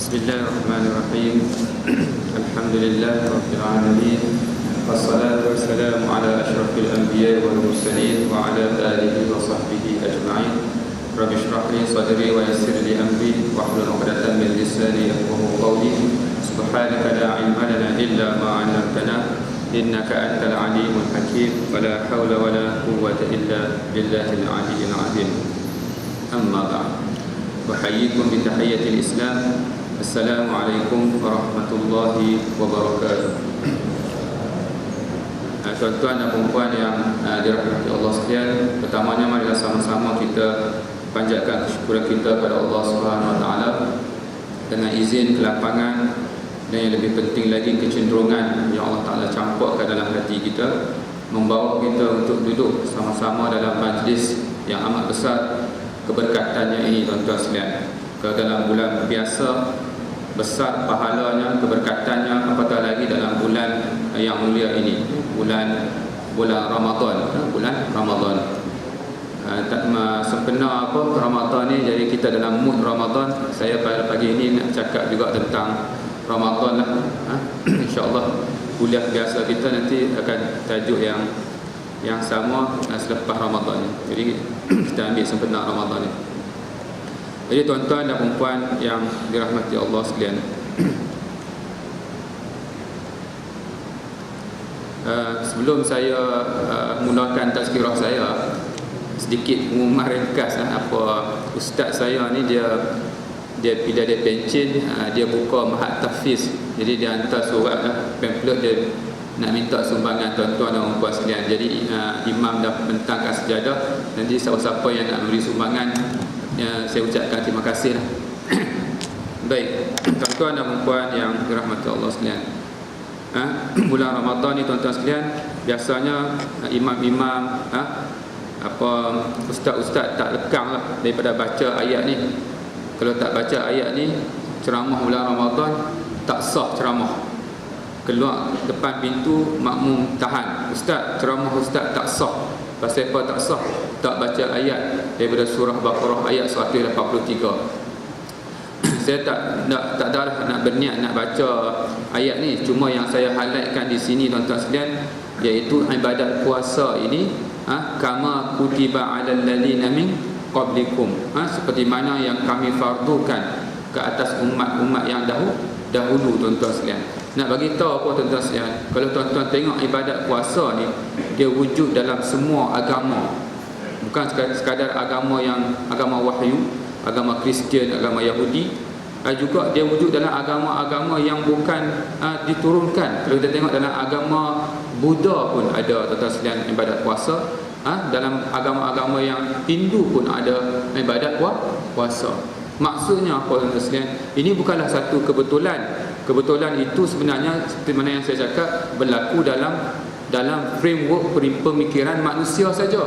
Bismillahirrahmanirrahim. Alhamdulillahirabbil wassalatu wassalamu ala asyrafil anbiya'i wal mursalin wa ala alihi wa sahbihi ajma'in. Rabbi shrah li sadri wa yassir li amri wahlul 'uqdatam min lisani yafqahu qawli. Subhanaka la 'ilma lana illa ma 'allamtana innaka antal 'alimul hakim. Wa la haula wa la quwwata illa billahil 'aliyyil 'azim. Amma ba'd. Uhayyikum bi tahiyyatil Islam. Assalamualaikum warahmatullahi wabarakatuh. Tuan-tuan dan puan yang dirahmati Allah sekalian, pertamanya marilah sama-sama kita panjatkan kesyukuran kita kepada Allah Subhanahu Wa Taala dengan izin, kelapangan dan yang lebih penting lagi kecenderungan yang Allah Taala campurkan dalam hati kita, membawa kita untuk duduk sama-sama dalam majlis yang amat besar keberkatannya ini, tuan-tuan sekalian. Kalau dalam bulan biasa besar pahalanya, keberkatannya, apatah lagi dalam bulan yang mulia ini, bulan Ramadan, bulan Ramadan. Sempena apa Ramadan ni, jadi kita dalam mood Ramadan. Saya pada pagi ini nak cakap juga tentang Ramadan lah. InsyaAllah kuliah biasa kita nanti akan tajuk yang sama selepas Ramadan ni. Jadi kita ambil sempena Ramadan ni. Jadi tuan-tuan dan puan yang dirahmati Allah sekalian, sebelum saya mulakan tazkirah saya, sedikit pengumuman ringkas. Apa ustaz saya ni dia bila dia pencen, dia buka Mahat Tahfiz. Jadi dia hantar surat pamphlet, dia nak minta sumbangan tuan-tuan dan puan sekalian. Jadi imam dah bentangkan sejadah. Nanti siapa-siapa yang nak beri sumbangan, saya ucapkan terima kasih lah. Baik, tuan-tuan dan puan yang dirahmati Allah sekalian, bulan Ramadan ni tuan-tuan sekalian, biasanya imam-imam, ustaz-ustaz tak lekang lah daripada baca ayat ni. Kalau tak baca ayat ni, ceramah bulan Ramadan tak sah ceramah. Keluar depan pintu, makmum tahan, ustaz, ceramah ustaz tak sah. Pasal apa tak sah? Tak baca ayat daripada surah Baqarah ayat 183. Saya tak adalah nak berniat nak baca ayat ni. Cuma yang saya highlightkan di sini tuan-tuan sekalian, iaitu ibadat puasa ini, kama kutiba 'alal ladzina min qablikum, seperti mana yang kami fardukan ke atas umat-umat yang dahulu tuan-tuan sekalian. Nak bagi tahu apa tuan-tuan sekalian, kalau tuan-tuan tengok ibadat puasa ni, dia wujud dalam semua agama. Bukan sekadar agama wahyu, agama Kristian, agama Yahudi, juga dia wujud dalam agama-agama yang bukan diturunkan. Kalau kita tengok dalam agama Buddha pun ada tuan-tuan sekalian ibadat puasa. Dalam agama-agama yang Hindu pun ada ibadat puasa. Maksudnya apa tuan-tuan sekalian? Ini bukanlah satu kebetulan. Kebetulan itu sebenarnya seperti mana yang saya cakap, berlaku dalam framework pemikiran manusia saja.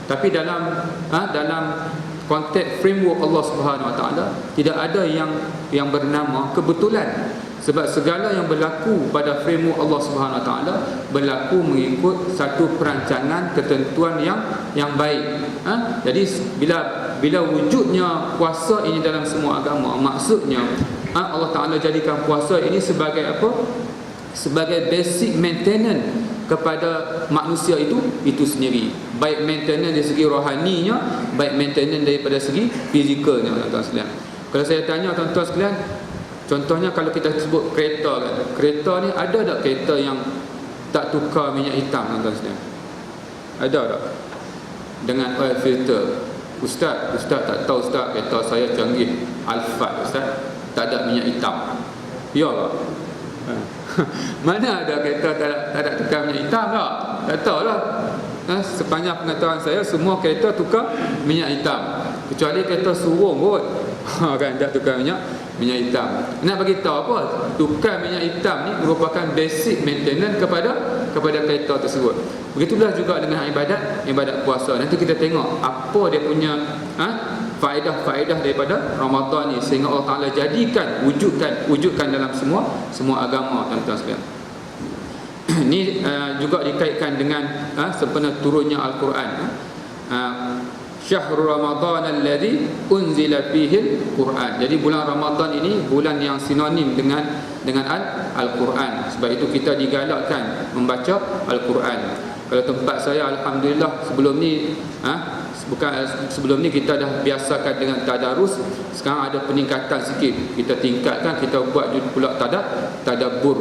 Tapi dalam konteks framework Allah Subhanahu Wa Taala tidak ada yang bernama kebetulan. Sebab segala yang berlaku pada framework Allah Subhanahu Wa Taala berlaku mengikut satu perancangan ketentuan yang baik. Jadi bila wujudnya puasa ini dalam semua agama, maksudnya Allah Ta'ala jadikan puasa ini sebagai apa? Sebagai basic maintenance kepada manusia itu sendiri. Baik maintenance dari segi rohaninya, baik maintenance daripada segi fizikalnya, tuan-tuan sekalian. Kalau saya tanya tuan-tuan sekalian, contohnya kalau kita sebut kereta kan, kereta ni ada tak kereta yang tak tukar minyak hitam, tuan-tuan sekalian? Ada tak? Dengan oil filter. Ustaz tak tahu ustaz, kereta saya canggih Alphard ustaz, tak ada minyak hitam. Ya tak? Mana ada kereta tak ada tukar minyak hitam tak? Tak tahu lah. Sepanjang pengetahuan saya, semua kereta tukar minyak hitam, kecuali kereta surung kot kan tak tukar minyak hitam. Nak bagi tahu apa? Tukar minyak hitam ni merupakan basic maintenance kepada kereta tersebut. Begitulah juga dengan ibadat puasa. Nanti kita tengok apa dia punya faedah-faedah daripada Ramadan ni, sehingga Allah Taala jadikan wujudkan dalam semua agama, tuan-tuan sekalian. Ini juga dikaitkan dengan sempena turunnya Al-Quran. Syahrul Ramadan alladzi unzila fihi al-Quran. Jadi bulan Ramadan ini bulan yang sinonim dengan Al-Quran. Sebab itu kita digalakkan membaca Al-Quran. Kalau tempat saya alhamdulillah sebelum ni kita dah biasakan dengan tadarus. Sekarang ada peningkatan sikit. Kita tingkatkan, kita buat pula tadabbur.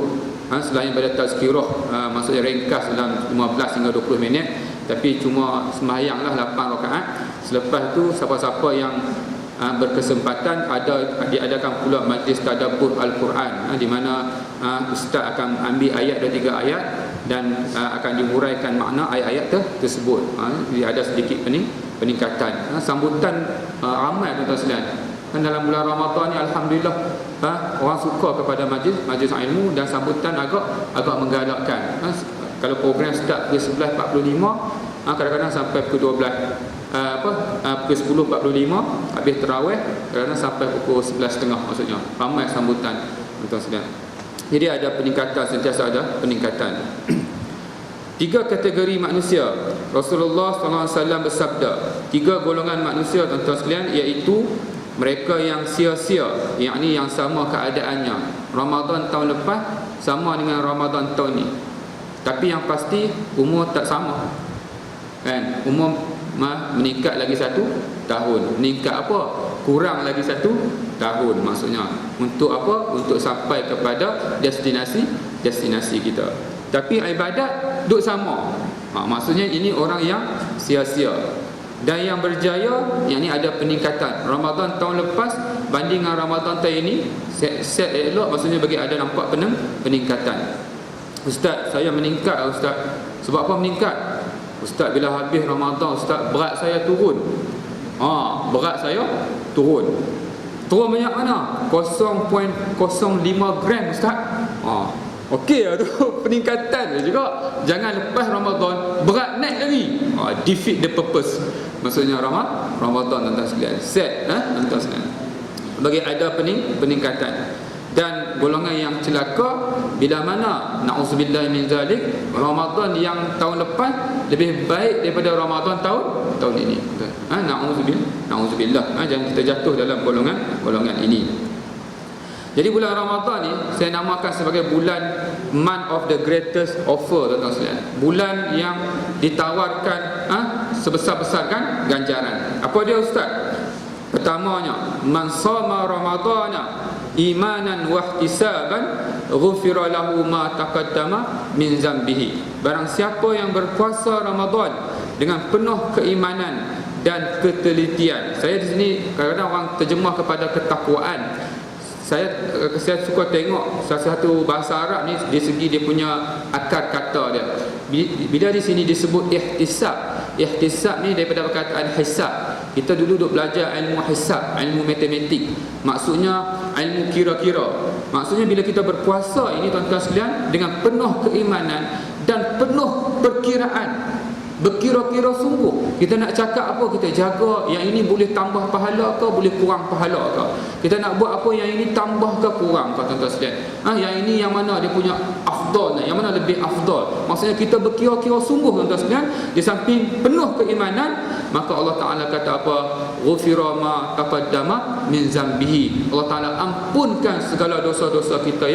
Selain pada tazkirah, maksudnya ringkas dalam 15 hingga 20 minit, tapi cuma sembahyanglah 8 rakaat. Selepas tu siapa-siapa yang berkesempatan diadakan pula majlis tadabbur Al-Quran, di mana ustaz akan ambil ayat 2-3 ayat dan akan dihuraikan makna ayat-ayat tersebut. Jadi ada sedikit peningkatan. Sambutan ramai tuan-tuan sekalian. Dan dalam bulan Ramadan ni alhamdulillah orang suka kepada majlis ilmu, dan sambutan agak menggalakkan. Kalau program start pukul 11.45, kadang-kadang sampai pukul 12 pukul 10.45 habis tarawih, kadang-kadang sampai pukul 11.30 maksudnya. Ramai sambutan tuan-tuan sekalian. Jadi ada peningkatan, sentiasa ada peningkatan. 3 kategori manusia. Rasulullah SAW bersabda, 3 golongan manusia tuan-tuan sekalian, iaitu mereka yang sia-sia, yakni yang sama keadaannya. Ramadan tahun lepas sama dengan Ramadan tahun ni, tapi yang pasti umur tak sama, kan? Umur meningkat lagi 1 tahun. Meningkat apa? Kurang lagi 1 tahun maksudnya. Untuk apa? Untuk sampai kepada destinasi kita. Tapi ibadat duk sama. Maksudnya ini orang yang sia-sia. Dan yang berjaya, yang ni ada peningkatan. Ramadan tahun lepas banding dengan Ramadan tahun ini set elok, maksudnya bagi ada nampak peningkatan. Ustaz, saya meningkat ustaz. Sebab apa meningkat? Ustaz, bila habis Ramadan ustaz, berat saya turun. Berat saya turun. Turun banyak mana? 0.05 gram ustaz. Okey lah tu, peningkatan juga. Jangan lepas Ramadan berat naik lagi. Defeat the purpose. Maksudnya Ramadan tuan-tuan sekalian. Set tuan-tuan sekalian. Bagi ada peningkatan. Dan golongan yang celaka bila mana, na'udzubillah min zalik, Ramadan yang tahun lepas lebih baik daripada Ramadan tahun ini. Na'udzubillah. Jangan kita jatuh dalam golongan ini. Jadi bulan Ramadan ni saya namakan sebagai bulan month of the greatest offer tuan-tuan sekalian. Bulan yang ditawarkan sebesar-besar ganjaran. Apa dia ustaz? Pertamanya, man shama ramadana imanan wa ihtisaban ghufira lahu ma taqaddama min zambihi. Barang siapa yang berpuasa Ramadan dengan penuh keimanan dan ketelitian. Saya di sini kadang-kadang orang terjemah kepada ketakwaan. Saya suka tengok salah satu bahasa Arab ni dari segi dia punya akar kata dia. Bila di sini disebut ihtisab. Ihtisab ni daripada perkataan hisab. Kita dulu duk belajar ilmu hisab, ilmu matematik. Maksudnya ilmu kira-kira. Maksudnya bila kita berpuasa ini tuan-tuan sekalian dengan penuh keimanan dan penuh perkiraan. Berkira-kira sungguh. Kita nak cakap apa, kita jaga yang ini boleh tambah pahala ke, boleh kurang pahala ke. Kita nak buat apa, yang ini tambah ke kurang ke tuan-tuan sekalian. Yang ini yang mana dia punya afdal, yang mana lebih afdal. Maksudnya kita berkira-kira sungguh tuan-tuan sekalian. Di samping penuh keimanan, maka Allah Ta'ala kata apa? Ghufira ma taqaddama min zambihi. Allah Ta'ala ampunkan segala dosa-dosa kita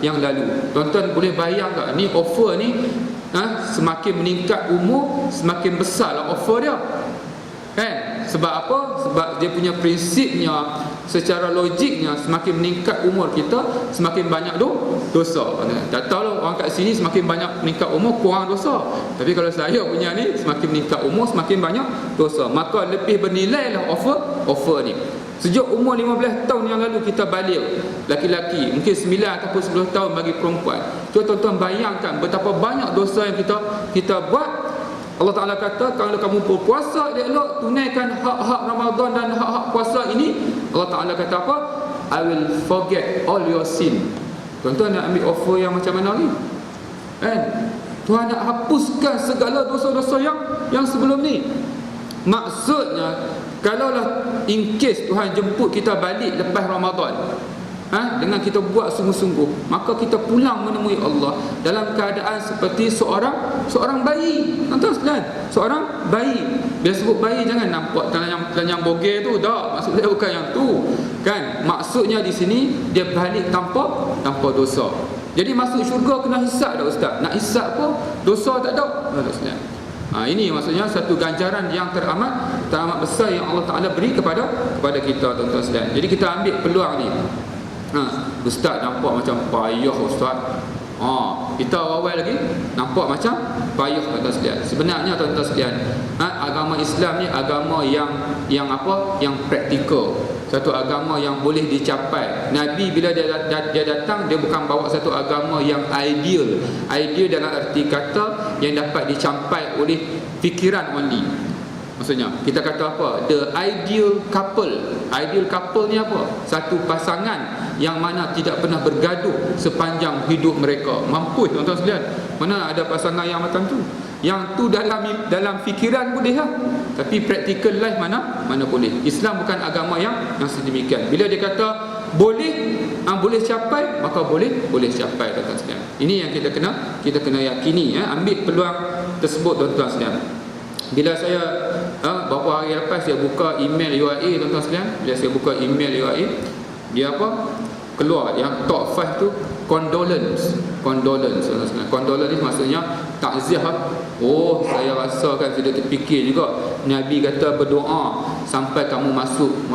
yang lalu. Tuan-tuan boleh bayang tak? Ni offer ni, semakin meningkat umur, semakin besarlah offer dia, kan? Sebab apa? Sebab dia punya prinsipnya, secara logiknya, semakin meningkat umur kita, semakin banyak dosa. Tak tahu lah orang kat sini semakin banyak meningkat umur kurang dosa. Tapi kalau saya punya ni, semakin meningkat umur semakin banyak dosa. Maka lebih bernilai lah offer ni. Sejak umur 15 tahun yang lalu kita balik, laki-laki mungkin 9 ataupun 10 tahun bagi perempuan. Cuba tuan-tuan bayangkan betapa banyak dosa yang kita buat. Allah Ta'ala kata, kalau kamu berpuasa elok, tunaikan hak-hak Ramadan dan hak-hak puasa ini. Allah Ta'ala kata apa? I will forget all your sin. Tuan-tuan nak ambil offer yang macam mana ni? Kan? Tuhan nak hapuskan segala dosa-dosa yang sebelum ni. Maksudnya, kalaulah in case Tuhan jemput kita balik lepas Ramadan, dengan kita buat sungguh-sungguh, maka kita pulang menemui Allah dalam keadaan seperti seorang bayi. Tuan-tuan sekalian, seorang bayi. Bila sebut bayi, jangan nampak telanjang bogel tu, tak, maksud saya bukan yang tu kan. Maksudnya di sini dia balik tanpa dosa. Jadi masuk syurga kena hisap dah ustaz. Nak hisap apa? Dosa tak ada. Ini maksudnya satu ganjaran yang teramat besar yang Allah Ta'ala beri kepada kita, tuan-tuan sekalian. Jadi kita ambil peluang ni. Ustaz nampak macam payah ustaz. Kita awal lagi nampak macam payah, tuan-tuan sekalian. Sebenarnya tuan-tuan sekalian, agama Islam ni agama yang apa? Yang praktikal. Satu agama yang boleh dicapai. Nabi bila dia datang, dia bukan bawa satu agama yang ideal. Ideal dalam arti kata yang dapat dicapai oleh fikiran only. Maksudnya kita kata apa? The ideal couple. Ideal couple ni apa? Satu pasangan yang mana tidak pernah bergaduh sepanjang hidup mereka. Mampus tuan-tuan sekalian. Mana ada pasangan yang macam tu? Yang tu dalam fikiran boleh lah, tapi practical life mana boleh. Islam bukan agama yang sedemikian. Bila dia kata boleh capai, maka boleh capai, tuan-tuan sekalian. Ini yang kita kena yakini, ambil peluang tersebut, tuan-tuan sekalian. Bila saya beberapa hari lepas saya buka email UAE, tuan-tuan sekalian, bila saya buka email UAE, dia apa? Keluar yang top 5 tu condolence, tuan-tuan sekalian. Condolence ni maksudnya takziah. Saya rasakan saya terfikir juga Nabi kata berdoa sampai kamu masuk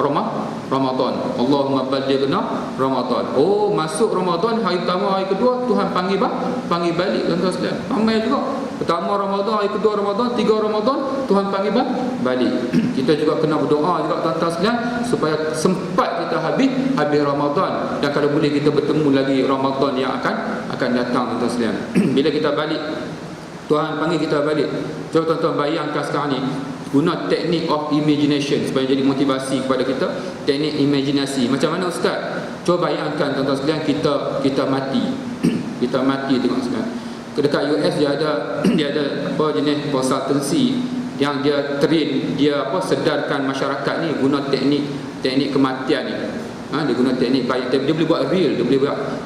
Ramadan. Allahumma ballighna Ramadan. Masuk Ramadan, hari pertama, hari kedua Tuhan panggil balik, tuan-tuan sekalian. Ramai juga. Pertama Ramadan, hari kedua Ramadan, 3 Ramadan Tuhan panggil balik. Kita juga kena berdoa juga, tuan-tuan sekalian, supaya sempat kita habis Ramadan, dan kalau boleh kita bertemu lagi Ramadan yang akan datang, tuan-tuan sekalian. Bila kita balik, Tuhan panggil kita balik. Coba tuan-tuan bayangkan sekarang ni, guna teknik of imagination supaya jadi motivasi kepada kita. Teknik imajinasi. Macam mana ustaz? Coba bayangkan tuan-tuan sekalian, kita mati. Kita mati, tengok sekarang. Dekat US dia ada apa jenis consultancy yang dia train, dia sedarkan masyarakat ni guna teknik kematian ni. Dia guna teknik baik, dia boleh buat real, dia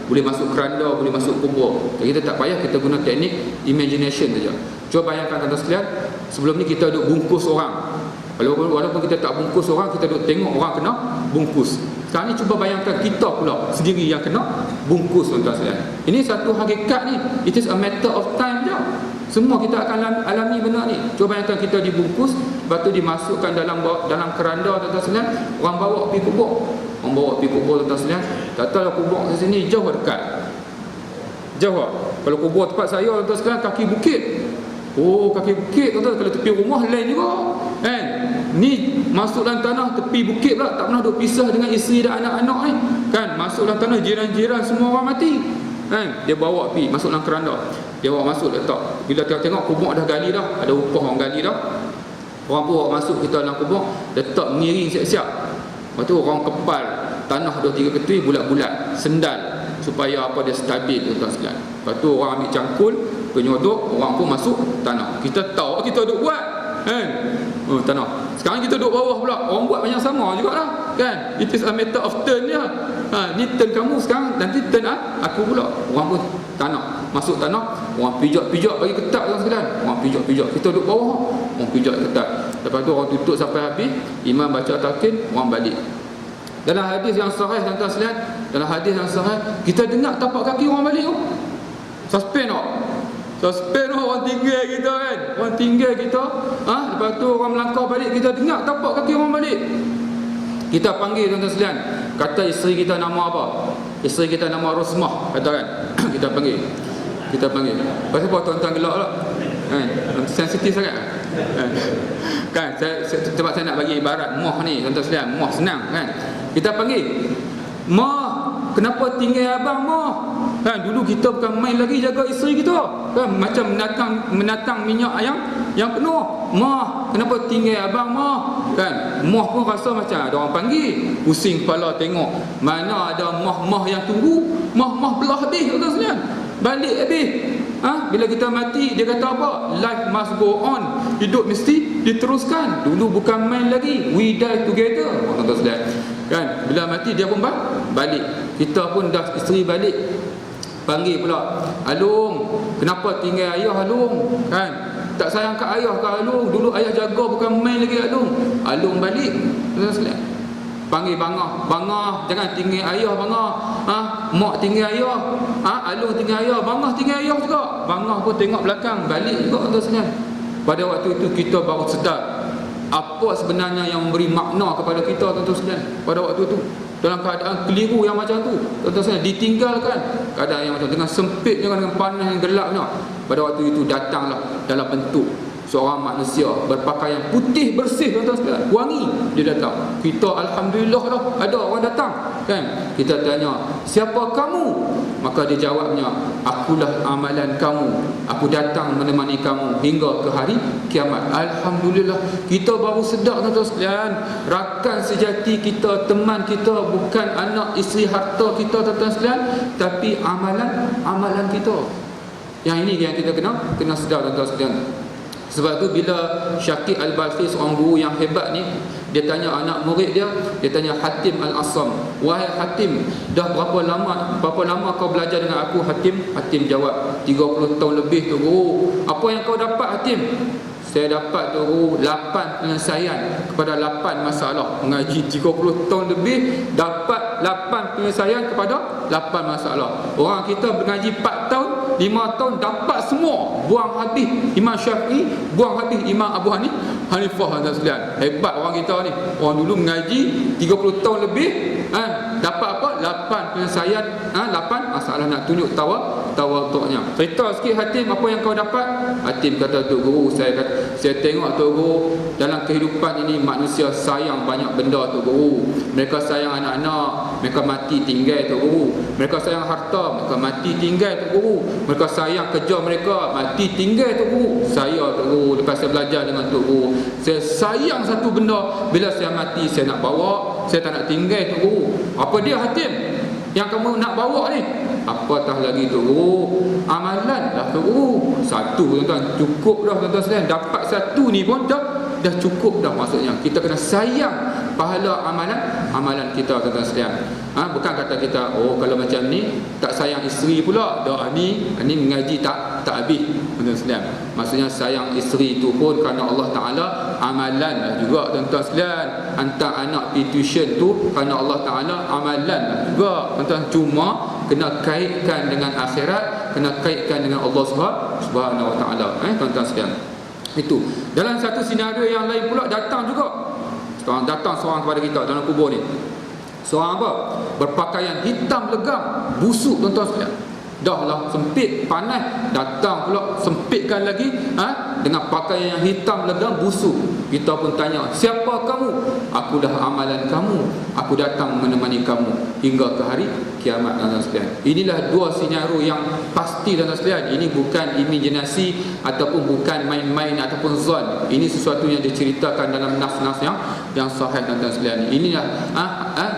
boleh masuk keranda, boleh masuk kubur. Jadi kita tak payah, kita guna teknik imagination saja. Cuba bayangkan tuan-tuan sekalian, sebelum ni kita duk bungkus orang. Walaupun kita tak bungkus orang, kita duk tengok orang kena bungkus. Sekarang ni cuba bayangkan kita pula sendiri yang kena bungkus, tuan-tuan sekalian. Ini satu hakikat ni, it is a matter of time je. Semua kita akan alami benda ni. Cuba bayangkan kita dibungkus, lepas tu dimasukkan dalam keranda, tuan-tuan sekalian. Orang bawa pergi kubur. Tuan-tuan sekalian. Tak tahu kubur di sini jauh dekat. Jauh. Kalau kubur tempat saya, tuan-tuan sekalian, kaki bukit. Kaki bukit, tuan-tuan. Kalau tepi rumah lain juga. Ni masuk dalam tanah tepi bukit pula, tak pernah duk pisah dengan isteri dan anak-anak ni. Masuk dalam tanah, jiran-jiran semua orang mati. Dia bawa pergi masuk dalam keranda. Dia bawa masuk letak. Bila kita tengok kubur dah gali dah, ada upah orang gali dah. Orang pun bawa masuk kita dalam kubur, letak mengiring siap-siap. Lepas tu orang kepal tanah 2-3 ketui bulat-bulat, sendal supaya dia stabil, tuan-tuan sekalian. Lepas tu orang ambil cangkul, penyodok, orang pun masuk tanah. Kita tahu kita duk buat tanah. Sekarang kita duduk bawah pula, orang buat banyak sama jugalah, kan? It is a matter of turn je. Ni turn kamu sekarang, nanti turn aku pula. Orang pun tanah, masuk tanah, orang pijak-pijak bagi ketat, tuan sekalian. Orang pijak-pijak, kita duduk bawah, orang pijak ketat. Lepas tu orang tutup sampai habis, imam baca talqin, orang balik. Dalam hadis yang sahih, tuan-tuan sekalian, dalam hadis yang sahih, kita dengar tapak kaki orang balik tu. Suspend orang tinggal kita kan. Orang tinggal kita, lepas tu orang melangkah balik, kita dengar tapak kaki orang balik. Kita panggil, tuan-tuan sekalian. Kata isteri kita nama apa? Isteri kita nama Rosmah, kata kan. Kita panggil. Pasal apa tuan-tuan gelak lah? Sensitif sangat. Kan sebab saya nak bagi ibarat moh ni, tuan-tuan sekalian. Moh senang kan. Kita panggil. Mah, kenapa tinggal abang mah? Dulu kita bukan main lagi jaga isteri kita. Macam menatang minyak yang penuh. Mah, kenapa tinggal abang mah? Mah pun rasa macam ada orang panggil. Pusing kepala tengok. Mana ada mah yang tunggu. Mah belah habis, tuan-tuan sekalian. Balik habis. Bila kita mati, dia kata apa? Life must go on. Hidup mesti diteruskan. Dulu bukan main lagi. We die together, tuan-tuan sekalian. Bila Bila mati dia pun balik. Kita pun dah isteri balik, panggil pula, Alung, kenapa tinggal ayah Alung? Kan? Tak sayang kat ayah ke Alung? Dulu ayah jaga bukan main lagi Alung. Alung balik. Panggil bangah, bangah jangan tinggal ayah bangah. Mak tinggal ayah. Alung tinggal ayah, bangah tinggal ayah juga. Bangah pun tengok belakang, balik juga tuan-tuan. Pada waktu itu kita baru sedar apa sebenarnya yang memberi makna kepada kita tuan-tuan. Pada waktu itu dalam keadaan keliru yang macam tu, tuan-tuan, ditinggalkan keadaan yang macam dengan sempitnya, dengan panas yang gelapnya. Pada waktu itu datanglah dalam bentuk seorang manusia berpakaian putih bersih, tuan-tuan, wangi. Dia datang. Kita alhamdulillah dah ada orang datang, kan? Kita tanya, siapa kamu? Maka dia jawabnya, akulah amalan kamu. Aku datang menemani kamu hingga ke hari kiamat. Alhamdulillah, kita baru sedar tuan-tuan sekalian, rakan sejati kita, teman kita bukan anak, isteri, harta kita tuan-tuan sekalian, tapi amalan kita. Yang ini yang kita kena sedar tuan-tuan sekalian. Sebab tu bila Syakir Al-Balfi, seorang guru yang hebat ni, dia tanya anak murid dia tanya Hatim Al-Asam, wahai Hatim, dah berapa lama kau belajar dengan aku Hatim? Hatim jawab, 30 tahun lebih tu guru. Apa yang kau dapat Hatim? Saya dapat tu guru 8 penyelesaian kepada 8 masalah. Mengaji 30 tahun lebih, dapat 8 penyelesaian kepada 8 masalah. Orang kita mengaji 4 tahun, 5 tahun dapat semua, buang habis Imam Syafi'i, buang habis Imam Abu Hanifah dan sekalian. Hebat orang kita ni. Orang dulu mengaji 30 tahun lebih, dapat apa? 8 penyelesaian, 8 masalah. Nak tunjuk tawaduknya. Cerita sikit Hatim, apa yang kau dapat? Hatim kata, Tok Guru, saya tengok Tok Guru, dalam kehidupan ini manusia sayang banyak benda Tok Guru. Mereka sayang anak-anak, mereka mati tinggal Tok Guru. Mereka sayang harta, mereka mati tinggal Tok Guru. Mereka sayang kerja mereka, mati tinggal Tok Guru. Saya Tok Guru, lepas saya belajar dengan Tok Guru, saya sayang satu benda, bila saya mati saya nak bawa, saya tak nak tinggal Tok Guru. Apa dia Hatim yang kamu nak bawa ni? Apatah lagi Tok Guru? Amalan dah Tok Guru. Satu tuan-tuan, cukup dah tuan-tuan sekalian. Dapat satu ni pun dah cukup dah. Maksudnya kita kena sayang pahala amalan kita tuan-tuan sekalian. Bukan kata kita, kalau macam ni tak sayang isteri pula dah, ni mengaji tak habis tuan-tuan sekalian. Maksudnya sayang isteri tu pun kerana Allah Taala, amalan lah juga tuan-tuan sekalian. Hantar anak pergi tuition tu kerana Allah Taala, amalan lah juga tuan-tuan. Cuma kena kaitkan dengan akhirat, kena kaitkan dengan Allah Subhanahu Wa Taala, tuan-tuan sekalian. Itu. Dalam satu senario yang lain pula datang seorang kepada kita dalam kubur ni. Seorang apa? Berpakaian hitam legam, busuk tuan-tuan sekalian. Dah lah sempit, panas, datang pula sempitkan lagi, dengan pakaian yang hitam legam, busuk. Kita pun tanya, siapa kamu? Aku dah amalan kamu, aku datang menemani kamu hingga ke hari kiamat tuan-tuan sekalian. Inilah dua senario yang pasti tuan-tuan sekalian. Ini bukan imajinasi ataupun bukan main-main ataupun zon. Ini sesuatu yang diceritakan dalam nas-nas yang sahih tuan-tuan sekalian. Inilah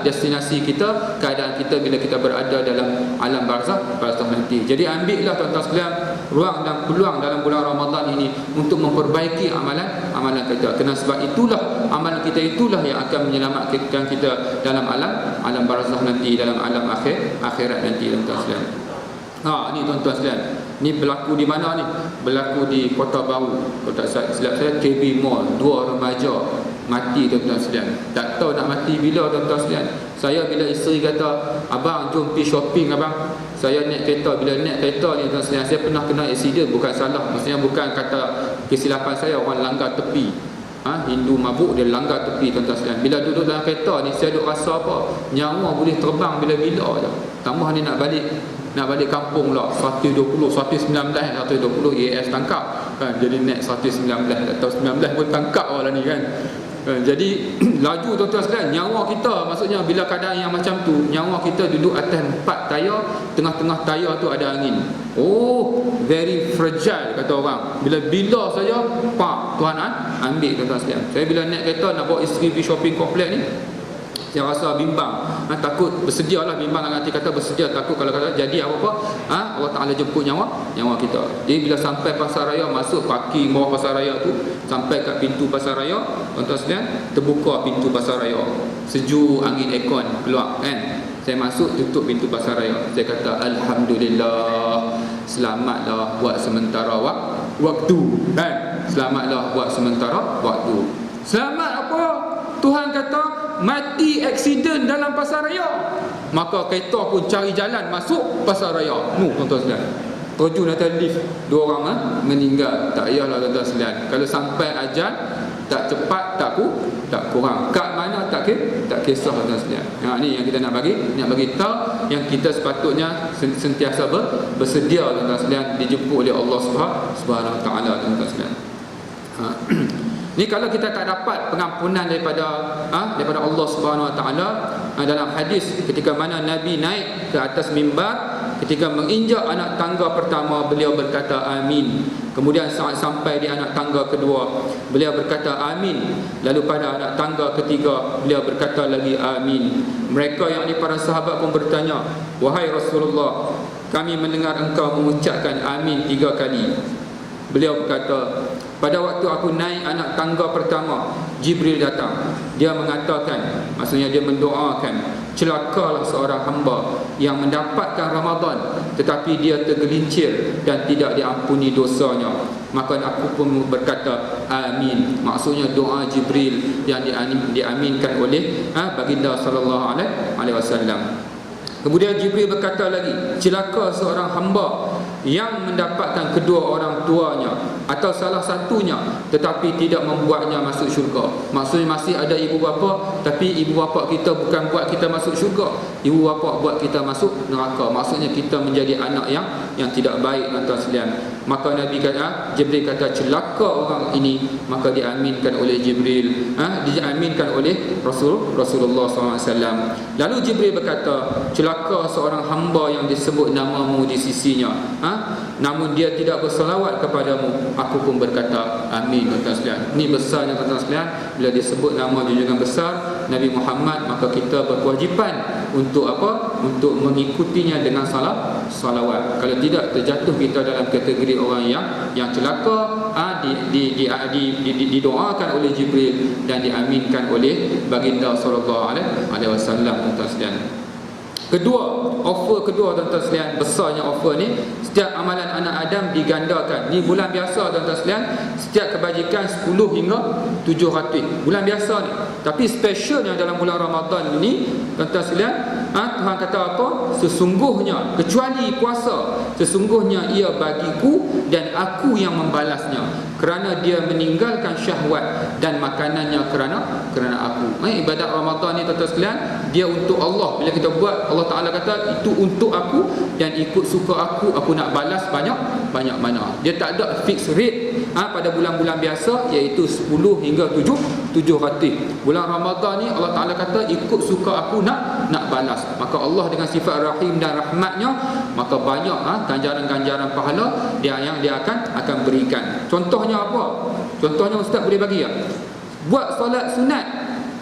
destinasi kita, keadaan kita bila kita berada dalam alam barzakh nanti. Jadi ambillah tuan-tuan sekalian ruang dan peluang dalam bulan Ramadan ini untuk memperbaiki amalan kita. Kerana sebab itulah amalan kita itulah yang akan menyelamatkan kita dalam alam barzakh nanti, dalam alam akhirat nanti tuan-tuan sekalian. Ni tuan-tuan sekalian, ni berlaku di mana ni? Berlaku di Kota Baru. Kalau tak silap saya, KB Mall. 2 remaja mati tuan-tuan sekalian. Tak tahu nak mati bila tuan-tuan sekalian. Saya bila isteri kata, abang jom pergi shopping abang, saya naik kereta. Bila naik kereta ni tuan-tuan sekalian, saya pernah kena accident. Bukan salah, maksudnya bukan kata kesilapan saya, orang langgar tepi. Hindu mabuk, dia langgar tepi tuan-tuan sekalian. Bila duduk dalam kereta ni, saya duduk rasa apa? Nyawa boleh terbang bila-bila je. Tambah ni nak balik kampung pula, 120, 119, 120 ES tangkap kan. Jadi naik 119 atau 19 pun tangkap orang ni kan. Jadi laju tuan-tuan sekalian, nyawa kita, maksudnya bila keadaan yang macam tu, nyawa kita duduk atas 4 tayar, tengah-tengah tayar tu ada angin. Very fragile kata orang. Bila saja Tuhan ambil tuan-tuan sekalian. Saya bila naik kereta nak bawa isteri pergi shopping komplek ni, Saya rasa bimbang, takut bersedialah, bimbang dengan arti kata bersedia, takut kalau kata jadi apa-apa, Allah Ta'ala jemput nyawa kita. Jadi bila sampai pasar raya, masuk parking bawah pasar raya tu, sampai kat pintu pasar raya, tuan-tuan sekalian, terbuka pintu pasar raya, sejuk angin aircon keluar kan. Saya masuk, tutup pintu pasar raya. Saya kata Alhamdulillah, selamatlah buat sementara waktu kan. Selamatlah buat sementara waktu. Selamat apa? Tuhan kata mati aksiden dalam pasar raya, maka kereta pun cari jalan masuk pasar raya. Tuan-tuan sekalian, terjun atas lift, 2 orang meninggal. Tak payahlah tuan-tuan sekalian, kalau sampai ajal tak cepat tak kurang. Kat mana tak kisah tuan-tuan sekalian. Ni yang kita nak bagi tahu, yang kita sepatutnya sentiasa bersedia tuan-tuan sekalian, dijemput oleh Allah Subhanahu Wa Taala tuan-tuan sekalian. Ni kalau kita tak dapat pengampunan daripada Allah Subhanahu Wa Taala, dalam hadis ketika mana Nabi naik ke atas mimbar, ketika menginjak anak tangga pertama, beliau berkata amin. Kemudian saat sampai di anak tangga kedua, beliau berkata amin. Lalu pada anak tangga ketiga, beliau berkata lagi amin. Mereka yang ini para sahabat pun bertanya, wahai Rasulullah, kami mendengar engkau mengucapkan amin 3 kali. Beliau berkata, pada waktu aku naik anak tangga pertama, Jibril datang. Dia mengatakan, maksudnya dia mendoakan, celakalah seorang hamba yang mendapatkan Ramadan tetapi dia tergelincir dan tidak diampuni dosanya. Maka aku pun berkata amin. Maksudnya doa Jibril yang diaminkan oleh baginda sallallahu alaihi wasallam. Kemudian Jibril berkata lagi, celaka seorang hamba yang mendapatkan kedua orang tuanya atau salah satunya tetapi tidak membuatnya masuk syurga. Maksudnya masih ada ibu bapa, tapi ibu bapa kita bukan buat kita masuk syurga, ibu bapa buat kita masuk neraka. Maksudnya kita menjadi anak yang tidak baik tuan-tuan sekalian. Maka Nabi kata, Jibril kata celaka orang ini, maka diaminkan oleh Jibril, diaminkan oleh Rasulullah SAW. Lalu Jibril berkata, celaka seorang hamba yang disebut namamu di sisinya, namun dia tidak berselawat kepadamu. Aku pun berkata amin tuan-tuan sekalian. Ini besarnya tuan-tuan sekalian, bila disebut nama junjungan besar Nabi Muhammad, maka kita berkewajipan untuk apa? Untuk mengikutinya dengan salawat. Kalau tidak, terjatuh kita dalam kategori orang yang celaka, didoakan oleh Jibril dan diaminkan oleh baginda sallallahu alaihi wasallam tuan-tuan sekalian. Offer kedua tuan-tuan sekalian, besarnya offer ni, setiap amalan anak Adam digandakan. Ni bulan biasa tuan-tuan sekalian, setiap kebajikan 10 hingga 700. Bulan biasa ni. Tapi specialnya dalam bulan Ramadan ini tuan-tuan sekalian, Tuhan kata apa? Sesungguhnya, kecuali puasa, sesungguhnya ia bagiku dan aku yang membalasnya, kerana dia meninggalkan syahwat dan makanannya kerana aku. Ibadat Ramadan ni tuan-tuan sekalian, dia untuk Allah. Bila kita buat, Allah Ta'ala kata itu untuk aku dan ikut suka aku nak balas banyak mana. Dia tak ada fix rate pada bulan-bulan biasa, iaitu 10 hingga 700. Bulan Ramadan ni Allah Ta'ala kata ikut suka aku nak balas. Maka Allah dengan sifat rahim dan rahmatnya, maka banyak ganjaran-ganjaran pahala yang dia akan berikan. Contohnya apa? Contohnya ustaz boleh bagi tak? Buat solat sunat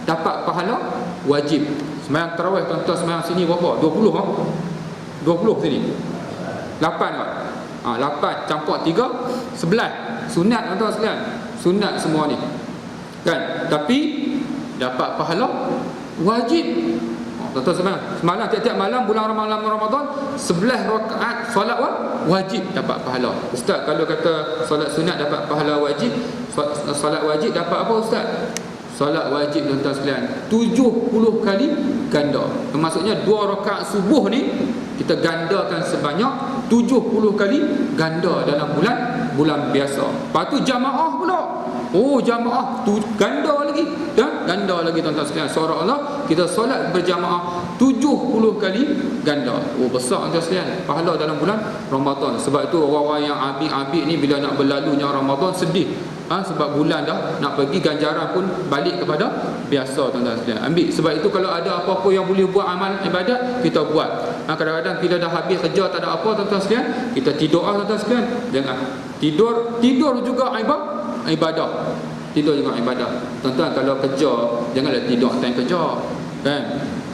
dapat pahala wajib. Sembahyang tarawih tuan-tuan, sembahyang sini berapa? 20 20 sini 8 kan? 8 campur 3 11 sunat tuan-tuan sekalian. Sunat semua ni kan, tapi dapat pahala wajib. Tuan-tuan semalam tiap-tiap malam bulan Ramadan 11 rakaat solat wajib dapat pahala. Ustaz, kalau kata solat sunat dapat pahala wajib, solat wajib dapat apa ustaz? Solat wajib tuan-tuan sekalian 70 kali ganda. Maksudnya 2 rakaat subuh ni kita gandakan sebanyak 70 kali ganda dalam bulan biasa. Lepas tu jamaah pula. Jamaah tu ganda lagi. Ganda lagi tuan-tuan sekalian. Seolah-olah kita solat berjamaah 70 kali ganda. Besar tuan-tuan sekalian pahala dalam bulan Ramadan. Sebab itu orang-orang yang abid-abid ni bila nak berlalunya Ramadan sedih. Sebab bulan dah nak pergi, ganjaran pun balik kepada biasa tuan-tuan sekalian. Ambil. Sebab itu kalau ada apa-apa yang boleh buat amal ibadat, kita buat. Kadang-kadang bila dah habis kerja tak ada apa tuan-tuan sekalian, kita tidur tuan-tuan sekalian. Jangan tidur juga ibadah. Tidur juga ibadah. Tuan-tuan kalau kerja, janganlah tidur time kerja. kan.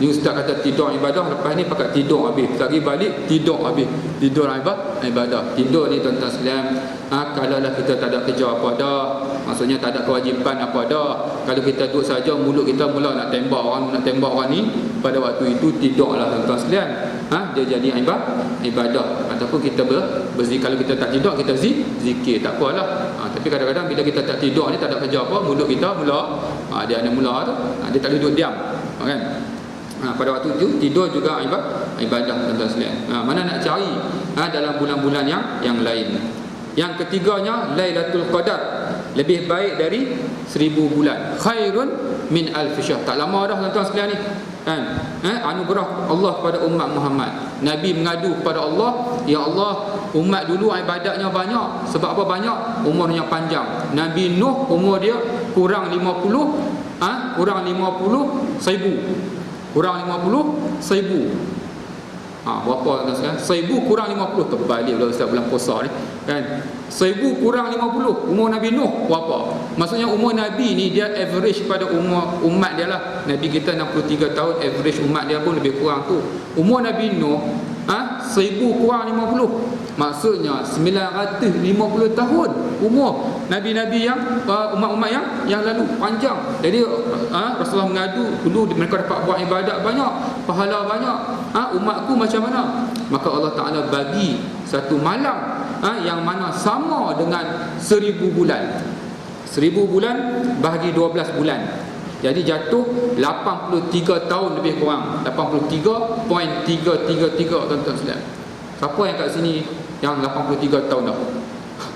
Ni ustaz kata tidur ibadah, lepas ni pakai tidur habis, lagi balik tidur habis, tidur ibadah. Tidur ni tuan-tuan sekalian, kalaulah kita tak ada kerja apa dah, maksudnya tak ada kewajipan apa dah, kalau kita duduk saja mulut kita mula nak tembak orang ni, pada waktu itu tidurlah tuan-tuan sekalian. Dia jadi ibadah. Ataupun kita berzikir, kalau kita tak tidur kita zikir, tak apalah. Tapi kadang-kadang bila kita tak tidur ni, tak ada kerja apa, mulut kita mula dia ada mula tu, dia tak duduk diam, kan. Pada waktu itu tidur juga ibadah tuan-tuan sekalian. Mana nak cari dalam bulan-bulan yang lain. Yang ketiganya, Lailatul Qadar, lebih baik dari 1000 bulan. Khairun min alf syahr. Tak lama dah tuan-tuan sekalian ni, kan. Anugerah Allah kepada umat Muhammad. Nabi mengadu kepada Allah, ya Allah, umat dulu ibadatnya banyak. Sebab apa banyak? Umurnya panjang. Nabi Nuh umur dia kurang 50 kurang 50,000. Berapa tuan sekarang? 1000 kurang 50. Terbalik pula ustaz bulan puasa ni, kan. 1000 kurang 50. Umur Nabi Nuh berapa? Maksudnya umur Nabi ni dia average pada umur umat dia lah. Nabi kita 63 tahun, average umat dia pun lebih kurang tu. Umur Nabi Nuh 1000 kurang 50. Maksudnya 950 tahun umur Nabi-Nabi yang umat-umat yang lalu, panjang. Jadi Rasulullah mengadu, dulu mereka dapat buat ibadat banyak, pahala banyak. Umatku macam mana? Maka Allah Ta'ala bagi satu malam yang mana sama dengan 1000 bulan. 1000 bulan bahagi 12 bulan, jadi jatuh 83 tahun lebih kurang. 83.333 tuan-tuan sekalian. Siapa yang kat sini yang 83 tahun dah?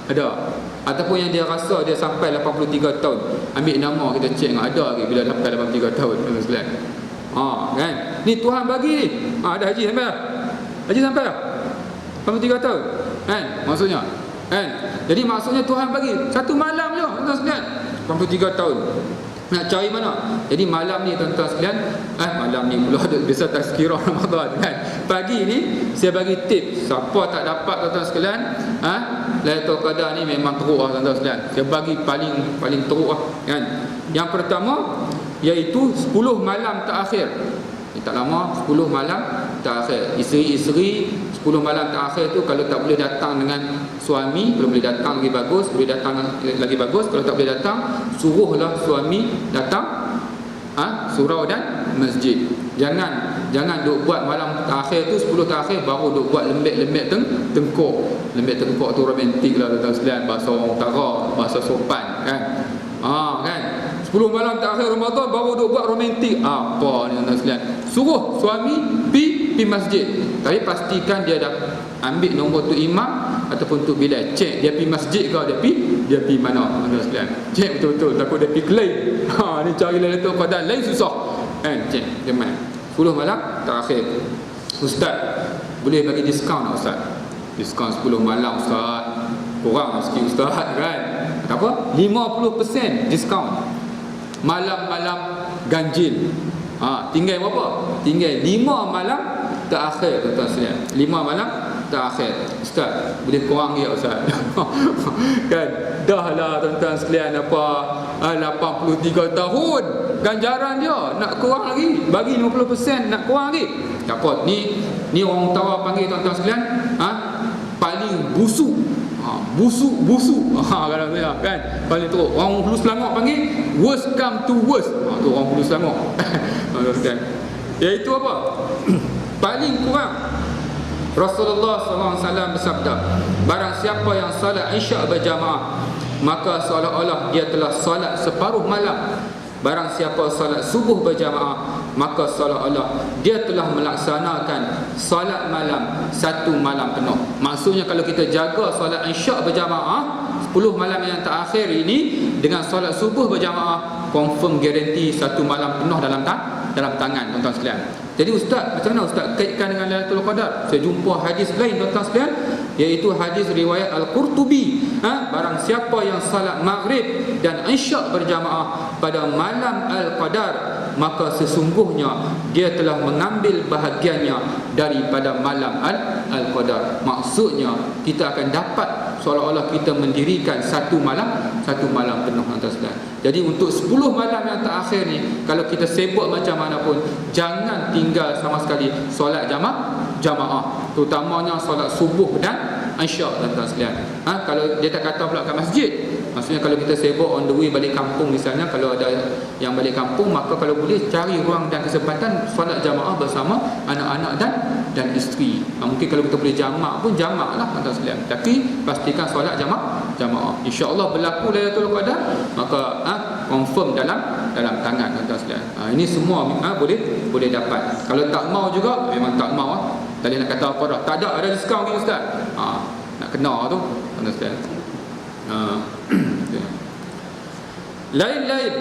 Ada? Ataupun yang dia rasa dia sampai 83 tahun, ambil nama kita cek ada ke bila sampai 83 tahun tuan-tuan sekalian. Kan? Ni Tuhan bagi ni. Ada haji sampai dah? Haji sampai dah? 83 tahun. Kan? Maksudnya, kan? Jadi maksudnya Tuhan bagi satu malam je tuan-tuan sekalian. 83 tahun. Nak cari mana? Jadi malam ni tuan-tuan sekalian, malam ni pula biasa tazkirah Ramadan, kan. Pagi ni saya bagi tips. Siapa tak dapat tuan-tuan sekalian, Lailatul Qadar ni memang teruk lah tuan-tuan sekalian. Saya bagi paling teruk lah, kan. Yang pertama iaitu 10 malam terakhir. Tak lama, 10 malam terakhir. Isteri-isteri 10 malam terakhir tu, kalau tak boleh datang dengan suami, kalau boleh datang lagi bagus, boleh datang lagi bagus. Kalau tak boleh datang, suruhlah suami datang surau dan masjid. Jangan duk buat malam terakhir tu, 10 terakhir baru duk buat lembek-lembek tengkuk. Lembek tengkuk tu romantik lah tuan-tuan sekalian, bahasa orang utara, bahasa sopan, kan. Kan, 10 malam terakhir Ramadan baru duk buat romantik. Apa ni tuan-tuan sekalian? Suruh suami pergi masjid. Tapi pastikan dia dah ambil nombor tu imam ataupun tu Bilal. Cek dia pergi masjid ke dia pergi mana tuan-tuan sekalian. Cek betul-betul, takut dia pergi claim. Ni cari Lailatul Qadar lain susah. Cek jangan. 10 malam terakhir. Ustaz, boleh bagi diskaun tak ustaz? Diskaun 10 malam ustaz. Kurang sikit ustaz, kan? Apa? 50% diskaun. Malam-malam ganjil. Tinggal berapa? Tinggal 5 malam terakhir tuan-tuan sekalian. 5 malam terakhir. Ustaz, boleh kurang ya ustaz? Kan? Dah lah tuan-tuan sekalian, apa 83 tahun ganjaran dia, nak kurang lagi, bagi 50%, nak kurang lagi. Tak apa, ni orang utara panggil tuan-tuan sekalian, paling busuk. Busuk kalau saya, kan, paling teruk. Orang Hulu Selangor panggil worst come to worst. Tu orang Hulu Selangor. Iaitu apa? Paling kurang, Rasulullah SAW bersabda, barang siapa yang salat Isyak berjamaah, maka seolah-olah dia telah salat separuh malam. Barang siapa salat subuh berjamaah, maka seolah-olah dia telah melaksanakan salat malam satu malam penuh. Maksudnya kalau kita jaga salat Isyak berjamaah 10 malam yang terakhir ini dengan salat subuh berjamaah, confirm garanti satu malam penuh dalam tangan tuan-tuan sekalian. Jadi ustaz, macam mana ustaz kaitkan dengan Lailatul Qadar? Saya jumpa hadis lain tuan-tuan sekalian, iaitu hadis riwayat Al-Qurtubi. Barang siapa yang salat maghrib dan Isyak berjamaah pada malam Al-Qadar, maka sesungguhnya dia telah mengambil bahagiannya daripada malam Al-Qadar. Maksudnya kita akan dapat seolah-olah kita mendirikan satu malam penuh, tuan-tuan sekalian. Jadi untuk 10 malam yang terakhir ni, kalau kita sibuk macam mana pun, jangan tinggal sama sekali solat jamaah, terutamanya solat subuh dan isyak, tuan-tuan sekalian. Kalau dia tak kata pula kat masjid, maksudnya kalau kita sibuk on the way balik kampung misalnya, kalau ada yang balik kampung, maka kalau boleh cari ruang dan kesempatan solat jamaah bersama anak-anak dan isteri. Mungkin kalau kita boleh jamak pun jamak lah, tuan-tuan sekalian, tapi pastikan solat jamaah. InsyaAllah berlaku Lailatul Qadar, maka confirm dalam tangan, tuan-tuan sekalian. Ini semua boleh dapat. Kalau tak mau juga, memang tak mau. Tadi nak kata apa dah? Tak ada diskaun ni ustaz. Nak kena tu, tuan-tuan sekalian. Lain-lain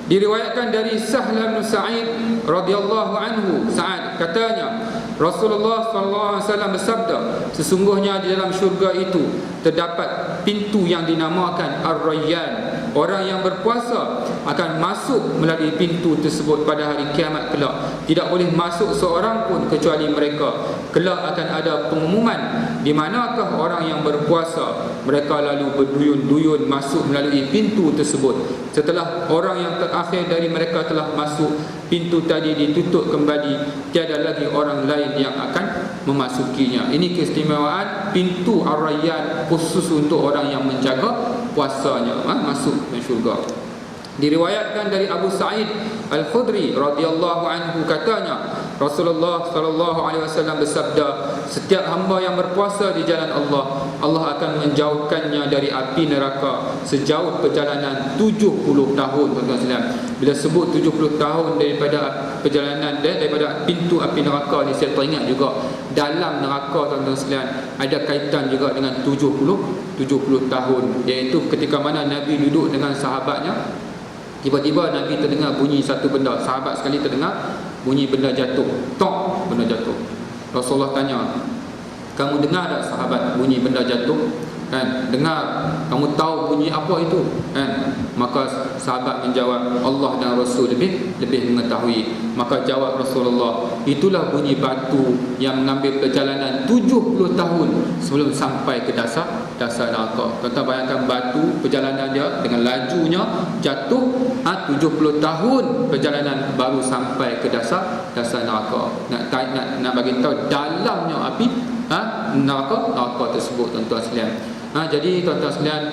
diriwayatkan dari Sahal bin Sa'id radhiyallahu anhu. Sa'ad katanya, Rasulullah sallallahu alaihi wasallam bersabda, sesungguhnya di dalam syurga itu terdapat pintu yang dinamakan Ar-Rayyan. Orang yang berpuasa akan masuk melalui pintu tersebut pada hari kiamat kelak. Tidak boleh masuk seorang pun kecuali mereka. Kelak akan ada pengumuman, di manakah orang yang berpuasa. Mereka lalu berduyun-duyun masuk melalui pintu tersebut. Setelah orang yang terakhir dari mereka telah masuk, pintu tadi ditutup kembali. Tiada lagi orang lain yang akan memasukinya. Ini keistimewaan pintu Ar-Rayyan, khusus untuk orang yang menjaga puasanya masuk ke syurga. Diriwayatkan dari Abu Sa'id Al-Khudri radhiyallahu anhu katanya, Rasulullah sallallahu alaihi wasallam bersabda, setiap hamba yang berpuasa di jalan Allah, Allah akan menjauhkannya dari api neraka sejauh perjalanan 70 tahun, tuan-tuan sekalian. Bila sebut 70 tahun daripada perjalanan daripada pintu api neraka ni, saya teringat juga dalam neraka, tuan-tuan sekalian, ada kaitan juga dengan 70 tahun, iaitu ketika mana Nabi duduk dengan sahabatnya, tiba-tiba Nabi terdengar bunyi satu benda. Sahabat sekali terdengar bunyi benda jatuh. Tok, benda jatuh. Rasulullah tanya, kamu dengar tak sahabat bunyi benda jatuh? Kan? Dengar. Kamu tahu bunyi apa itu? Kan? Maka sahabat menjawab, Allah dan Rasul lebih mengetahui. Maka jawab Rasulullah, itulah bunyi batu yang mengambil perjalanan 70 tahun sebelum sampai ke dasar neraka. Tuan-tuan bayangkan batu, perjalanan dia dengan lajunya jatuh 70 tahun perjalanan baru sampai ke dasar neraka. Nak bagi tahu dalamnya api neraka tersebut, tuan-tuan sekalian. Jadi tuan-tuan sekalian,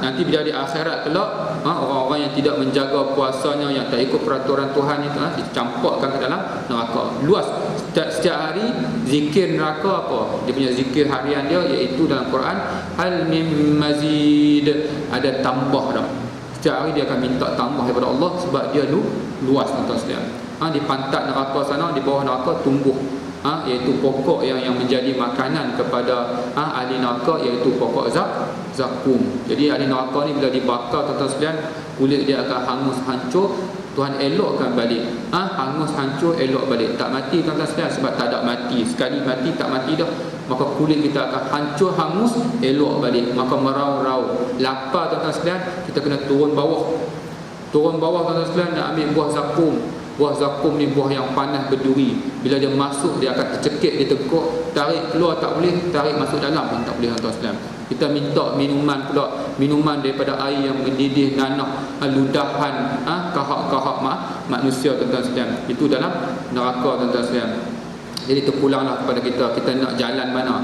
nanti bila di akhirat kelak, orang-orang yang tidak menjaga puasanya, yang tak ikut peraturan Tuhan itu, dicampakkan ke dalam neraka. Luas. Setiap hari zikir neraka apa? Dia punya zikir harian dia, iaitu dalam Quran, hal mim mazid, ada tambah dah. Setiap hari dia akan minta tambah daripada Allah, sebab dia luas, tuan-tuan sekalian. Di pantat neraka sana, di bawah neraka tumbuh iaitu pokok yang menjadi makanan kepada ahli neraka, iaitu pokok zakum. Jadi ahli neraka ni bila dibakar, tuan-tuan sekalian, kulit dia akan hangus hancur. Tuhan elokkan balik, hangus hancur, elok balik. Tak mati, tuan-tuan sekalian, sebab tak ada mati. Sekali mati tak mati dah, maka kulit kita akan hancur, hangus, elok balik. Maka merau-rau, lapar, tuan-tuan sekalian, kita kena turun bawah, tuan-tuan sekalian, nak ambil buah zakum. Buah zakum ni buah yang panas berduri. Bila dia masuk, dia akan tercekik di tekuk. Tarik keluar tak boleh, tarik masuk dalam pun tak boleh, tuan-tuan sekalian. Kita minta minuman pula, minuman daripada air yang mendidih, nanah, ludahan, kahak-kahak manusia, tuan-tuan sekalian. Itu dalam neraka, tuan-tuan sekalian. Jadi terpulanglah kepada kita nak jalan mana.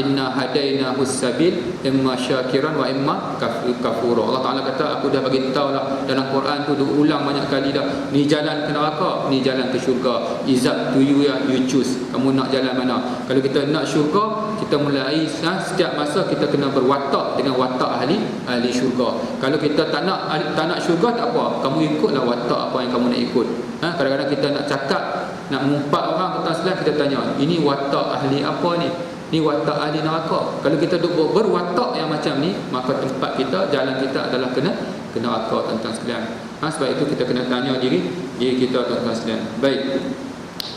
Inna hadainahu sabil, imma syakiran wa imma kafura. Allah Taala kata, aku dah bagi tahu lah dalam Quran tu, ulang banyak kali dah, ni jalan ke neraka, ni jalan ke syurga. It's up to you, you choose. Kamu nak jalan mana? Kalau kita nak syurga, kita mulai setiap masa kita kena berwatak dengan watak ahli syurga. Kalau kita tak nak syurga, tak apa, kamu ikutlah watak apa yang kamu nak ikut. Kadang-kadang kita nak cakap, nak mengumpat orang, tuan-tuan sekalian, kita tanya, ini watak ahli apa ni? Ni watak ahli neraka. Kalau kita duduk berwatak yang macam ni, maka tempat kita, jalan kita adalah kena neraka, tuan-tuan sekalian. Sebab itu kita kena tanya diri kita, tuan-tuan sekalian. Baik.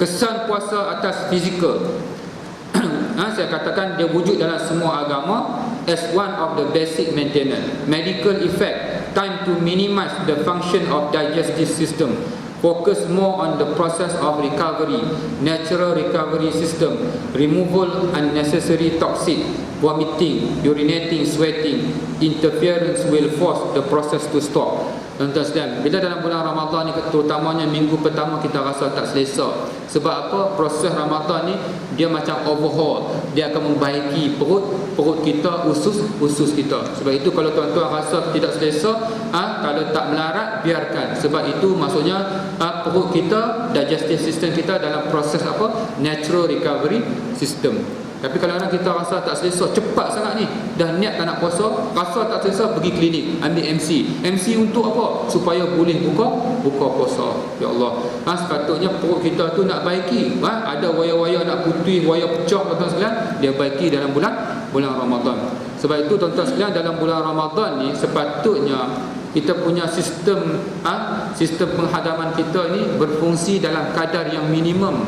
Kesan puasa atas fizikal. Saya katakan dia wujud dalam semua agama as one of the basic maintenance. Medical effect, time to minimize the function of digestive system. focus more on the process of recovery, natural recovery system, removal unnecessary toxic, vomiting, urinating, sweating, interference will force the process to stop. Tuan-tuan sekalian, bila dalam bulan Ramadan ni, terutamanya minggu pertama, kita rasa tak selesa. Sebab apa? Proses Ramadan ni dia macam overhaul. Dia akan membaiki perut kita, usus kita. Sebab itu kalau tuan-tuan rasa tidak selesa, kalau tak melarat, biarkan. Sebab itu maksudnya perut kita, digestive system kita dalam proses apa? Natural recovery system. Tapi kalau orang kita rasa tak selesa, cepat sangat ni, dah niat tak nak puasa, rasa tak selesa, pergi klinik, ambil MC untuk apa? Supaya boleh buka puasa. Ya Allah, sepatutnya perut kita tu nak baiki, ada waya-waya nak putih, waya pecah, tuan-tuan sekalian, dia baiki dalam bulan Ramadan. Sebab itu tuan-tuan sekalian, dalam bulan Ramadan ni sepatutnya kita punya sistem penghadaman kita ni berfungsi dalam kadar yang minimum.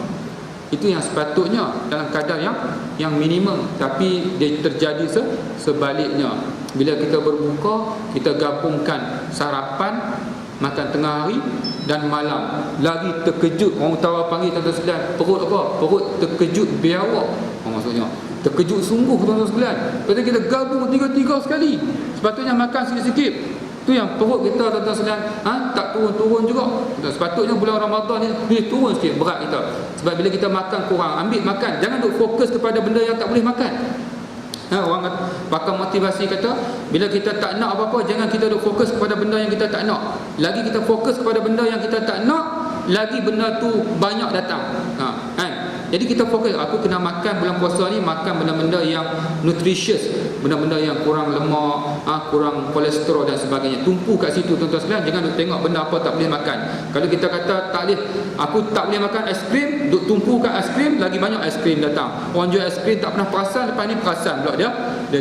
Itu yang sepatutnya dalam kadar yang minimum. Tapi dia terjadi sebaliknya. Bila kita berbuka, kita gabungkan sarapan, makan tengah hari dan malam. Lagi terkejut, orang utara panggil tuan-tuan sekalian, perut apa? Perut terkejut biawak. Maksudnya terkejut sungguh tuan-tuan sekalian. Kalau kita gabung tiga sekali, sepatutnya makan sikit-sikit. Tu yang perut kita tuan-tuan sekalian tak turun-turun juga. Sepatutnya bulan Ramadan ni boleh turun sikit berat kita. Sebab bila kita makan kurang, ambil makan, jangan duk fokus kepada benda yang tak boleh makan. Orang pakar motivasi kata, bila kita tak nak apa-apa, jangan kita duk fokus kepada benda yang kita tak nak. Lagi kita fokus kepada benda yang kita tak nak, lagi benda tu banyak datang. Jadi kita fokus, aku kena makan bulan puasa ni, makan benda-benda yang nutritious, benda-benda yang kurang lemak, kurang kolesterol dan sebagainya. Tumpu kat situ tuan-tuan sekalian. Jangan duk tengok benda apa tak boleh makan. Kalau kita kata tak boleh, aku tak boleh makan aiskrim, duk tumpu kat aiskrim, lagi banyak aiskrim datang. Orang jual aiskrim tak pernah perasan, lepas ni perasan pula dia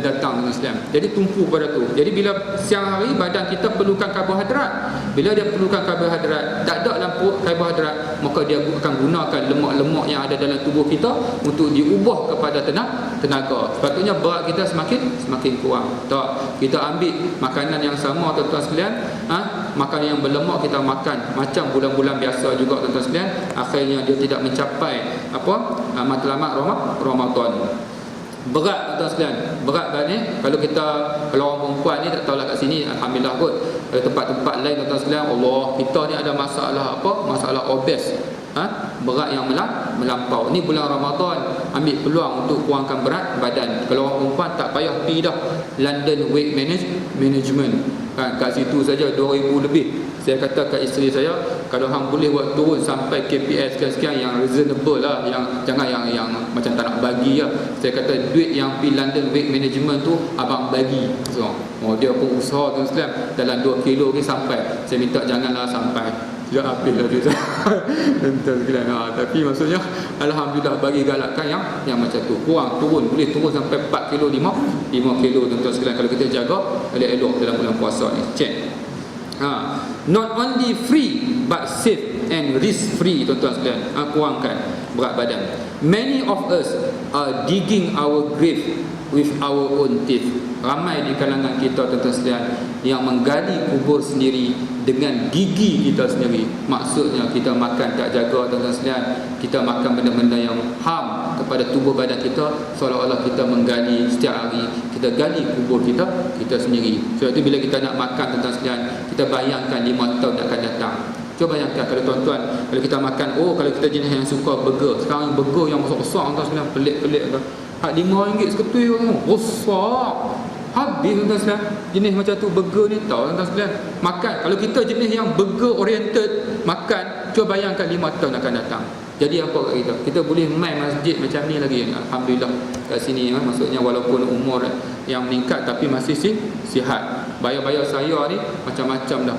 datang tuan-tuan sekalian. Jadi tumpu pada tu. Jadi bila siang hari badan kita perlukan karbohidrat. Bila dia perlukan karbohidrat, tak ada dalam perut karbohidrat, maka dia akan gunakan lemak-lemak yang ada dalam tubuh kita untuk diubah kepada tenaga. Sepatutnya berat kita semakin kurang. Tak, kita ambil makanan yang sama tuan-tuan sekalian, makanan yang berlemak kita makan macam bulan-bulan biasa juga tuan-tuan sekalian, akhirnya dia tidak mencapai matlamat Ramadan. Berat tuan-tuan sekalian, berat kan ni. Kalau orang perempuan ni tak tahulah kat sini, alhamdulillah kot. Kalau tempat-tempat lain tuan-tuan sekalian, Allah, kita ni ada masalah masalah obes. Berat yang melampau. Ni bulan Ramadan, ambil peluang untuk kurangkan berat badan. Kalau orang perempuan tak payah pergi dah London Weight Management. Kat situ saja 2,000 lebih. Saya kata kat isteri saya, kalau hang boleh buat turun sampai KPS sekian yang reasonable lah, yang jangan yang macam tak nak bagi lah. Saya kata duit yang pergi London Weight Management tu abang bagi. So, dia pun usaha tu sekalian, dalam 2 kilo ni sampai. Saya minta janganlah sampai. Sudah habis lah duit sekalian. Tapi maksudnya alhamdulillah bagi galakan yang macam tu. Kurang turun, boleh turun sampai 4 kilo, 5 kilo tuan-tuan sekalian, kalau kita jaga elok-elok dalam bulan puasa ni. Check. Not only free but safe and risk free tuan-tuan sekalian. Kurangkan berat badan. Many of us are digging our grave with our own teeth. Ramai di kalangan kita tuan-tuan sekalian yang menggali kubur sendiri dengan gigi kita sendiri. Maksudnya kita makan tak jaga tuan-tuan sekalian, kita makan benda-benda yang harm kepada tubuh badan kita, seolah-olah kita menggali setiap hari, kita gali kubur kita sendiri. Sebab itu bila kita nak makan tuan-tuan sekalian, kita bayangkan 5 tahun akan datang. Cuba bayangkan kalau tuan-tuan, kalau kita makan, kalau kita jenis yang suka burger, sekarang burger yang besar-besar tuan-tuan sekalian, pelik-pelik tu, RM5 seketui tu, besar. Habis tuan-tuan sekalian, jenis macam tu burger ni, tahu tuan-tuan sekalian, makan. Kalau kita jenis yang burger oriented makan, cuba bayangkan 5 tahun akan datang. Jadi apa kat kita? Kita boleh main masjid macam ni lagi. Alhamdulillah kat sini, maksudnya walaupun umur yang meningkat tapi masih sihat. Bayar-bayar saya ni macam-macam dah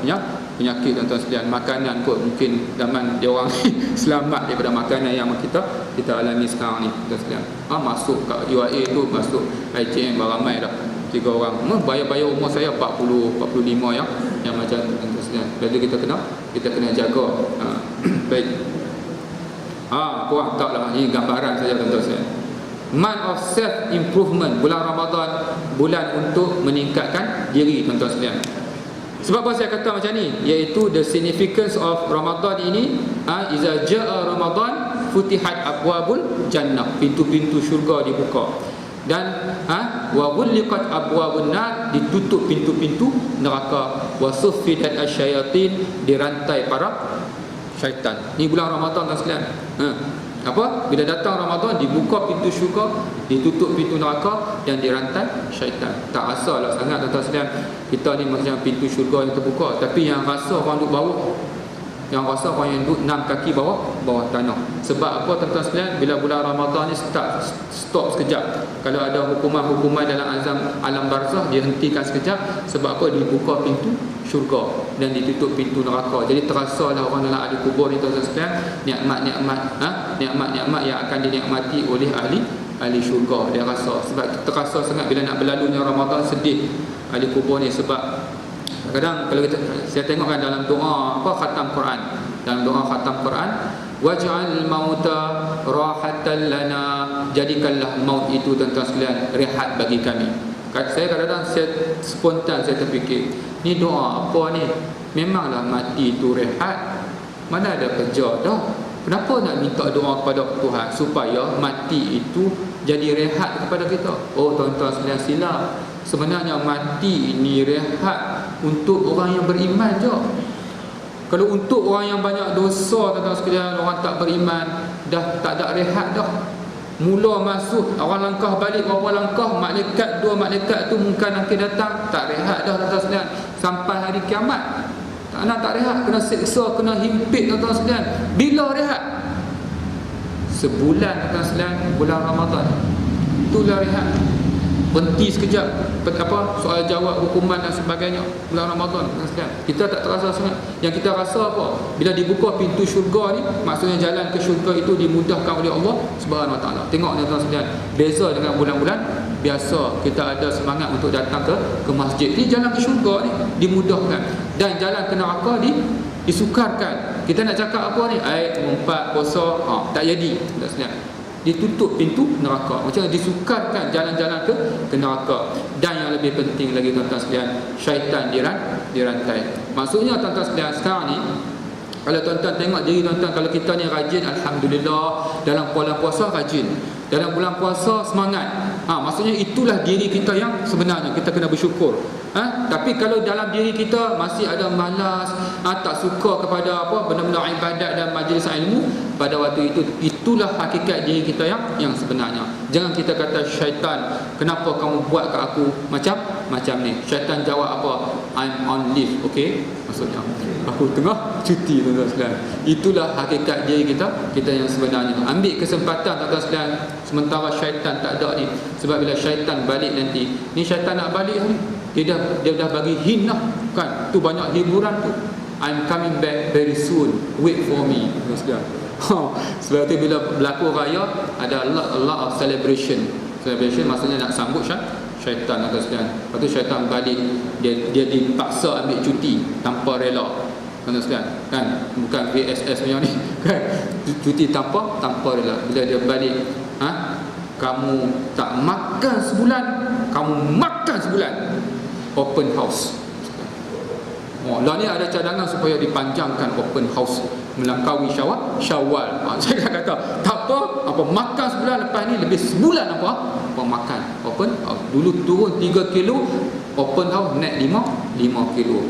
penyakit tuan-tuan sekalian. Makanan kot mungkin zaman dia orang selamat daripada makanan yang kita alami sekarang ni tuan-tuan sekalian. Masuk kat UIA tu, masuk ICM ramai dah 3 orang. Bayar-bayar umur saya 40, 45 yang macam tu tuan-tuan sekalian. Jadi kita kena jaga. Baik. Kurang tak lah, ini gambaran saja tuan-tuan sekalian. Month of self improvement. Bulan Ramadan, bulan untuk meningkatkan diri tuan-tuan sekalian. Sebab apa saya kata macam ni? Iaitu the significance of Ramadan ini, iza jaa Ramadan futihat abwabul jannah, pintu-pintu syurga dibuka. Dan wa ghulliqat abwabun nar, ditutup pintu-pintu neraka. Wa suffidat asyayatin, dirantai para syaitan. Ni bulan Ramadan kan sekalian. Apa? Bila datang Ramadan, dibuka pintu syurga, ditutup pintu neraka dan dirantai syaitan. Tak rasalah sangat tuan-tuan sekalian, kita ni macam pintu syurga yang terbuka, tapi yang rasa orang duduk bawah, yang rasa orang yang duduk 6 kaki bawah tanah. Sebab apa tuan-tuan sekalian? Bila bulan Ramadan ni stop sekejap. Kalau ada hukuman-hukuman dalam alam barzah, dia hentikan sekejap. Sebab apa? Dibuka pintu syurga dan ditutup pintu neraka. Jadi terasalah orang dalam ahli kubur ni tuan-tuan sekalian, nikmat-nikmat yang akan dinikmati oleh ahli syurga. Dia rasa, sebab terasa sangat bila nak berlalunya Ramadan, sedih ahli kubur ni. Sebab kadang kalau saya tengok kan dalam doa khatam Quran, dalam doa khatam Quran, waj'al mauta rahatan lana, jadikanlah maut itu tuan-tuan sekalian rehat bagi kami. Saya kadang-kadang spontan saya terfikir, ni doa apa ni? Memanglah mati itu rehat, mana ada kerja dah. Kenapa nak minta doa kepada Tuhan supaya mati itu jadi rehat kepada kita? Oh tuan-tuan sekalian, silap. Sebenarnya mati ini rehat untuk orang yang beriman je. Kalau untuk orang yang banyak dosa tuan-tuan sekalian, orang tak beriman, dah tak ada rehat dah. Mula masuk, orang langkah balik berapa langkah, dua malaikat tu mungkin nanti datang, tak rehat dah tuan-tuan sekalian. Sampai hari kiamat tak rehat, kena seksa, kena himpit tuan-tuan sekalian. Bila rehat? Sebulan tuan-tuan sekalian, bulan Ramadan. Itulah rehat. Berhenti sekejap, soal jawab, hukuman dan sebagainya bulan Ramadan. Kita tak terasa sangat. Yang kita rasa apa? Bila dibuka pintu syurga ni, maksudnya jalan ke syurga itu dimudahkan oleh Allah Subhanahu Wa Taala. Tengok tuan-tuan sekalian, beza dengan bulan-bulan biasa kita ada semangat untuk datang ke masjid. Ni jalan ke syurga ni dimudahkan, dan jalan ke neraka disukarkan. Kita nak cakap apa ni? Mengumpat, puasa, tak jadi tuan-tuan sekalian. Ditutup pintu neraka, macam disukarkan jalan-jalan ke neraka. Dan yang lebih penting lagi tuan-tuan sekalian, syaitan dirantai. Maksudnya tuan-tuan sekalian, sekarang ni kalau tuan-tuan tengok diri tuan-tuan, kalau kita ni rajin, alhamdulillah, dalam bulan puasa rajin, dalam bulan puasa semangat, maksudnya itulah diri kita yang sebenarnya kita kena bersyukur. Tapi kalau dalam diri kita masih ada malas, tak suka kepada benda-benda ibadat dan majlis ilmu, pada waktu itu, itulah hakikat diri kita yang sebenarnya. Jangan kita kata syaitan, kenapa kamu buat ke aku macam ni? Syaitan jawab apa? I'm on leave. Okey, maksudnya aku tengah cuti tuan-tuan sekalian. Itulah hakikat diri kita yang sebenarnya. Ambil kesempatan tuan-tuan sekalian, sementara syaitan tak ada ni. Sebab bila syaitan balik nanti, ni syaitan nak balik ni, dia dah bagi hint lah kan. Tu banyak hiburan tu. I'm coming back very soon, wait for me tuan-tuan sekalian. Sebab itu bila berlaku raya, ada a lot of celebration maksudnya nak sambut syaitan tuan-tuan sekalian. Lepas tu syaitan balik, dia dipaksa ambil cuti tanpa rela tuan-tuan sekalian kan, bukan VSS punya ni kan, cuti tanpa rela. Bila dia balik, kamu tak makan sebulan, kamu makan sebulan, open house. Lah ni ada cadangan supaya dipanjangkan open house melangkaui Syawal. Saya kata tak apa makan sebulan, lepas ni lebih sebulan apa makan open house. Dulu turun 3 kilo, open house naik 5 kilo.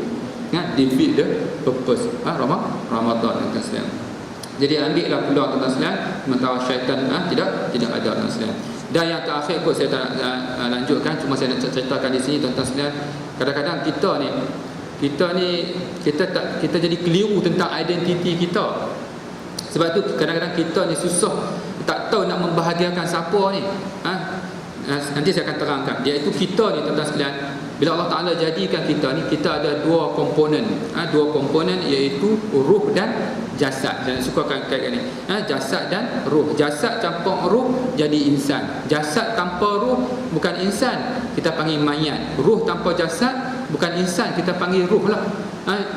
Defeat the purpose Ramadan tuan-tuan sekalian. Jadi ambillah peluang tuan-tuan sekalian, sementara syaitan tidak ada tuan-tuan sekalian. Dan yang terakhir pun saya tak lanjutkan, cuma saya nak ceritakan di sini tuan-tuan sekalian. Kadang-kadang kita jadi keliru tentang identiti kita. Sebab tu kadang-kadang kita ni susah, tak tahu nak membahagiakan siapa ni. Nanti saya akan terangkan. Iaitu kita ni tuan-tuan sekalian, bila Allah Ta'ala jadikan kita ni, kita ada dua komponen. Dua komponen iaitu ruh dan jasad. Jangan suka kaitkan ni. Jasad dan ruh. Jasad campur ruh jadi insan. Jasad tanpa ruh bukan insan, kita panggil mayat. Ruh tanpa jasad bukan insan, kita panggil ruh lah.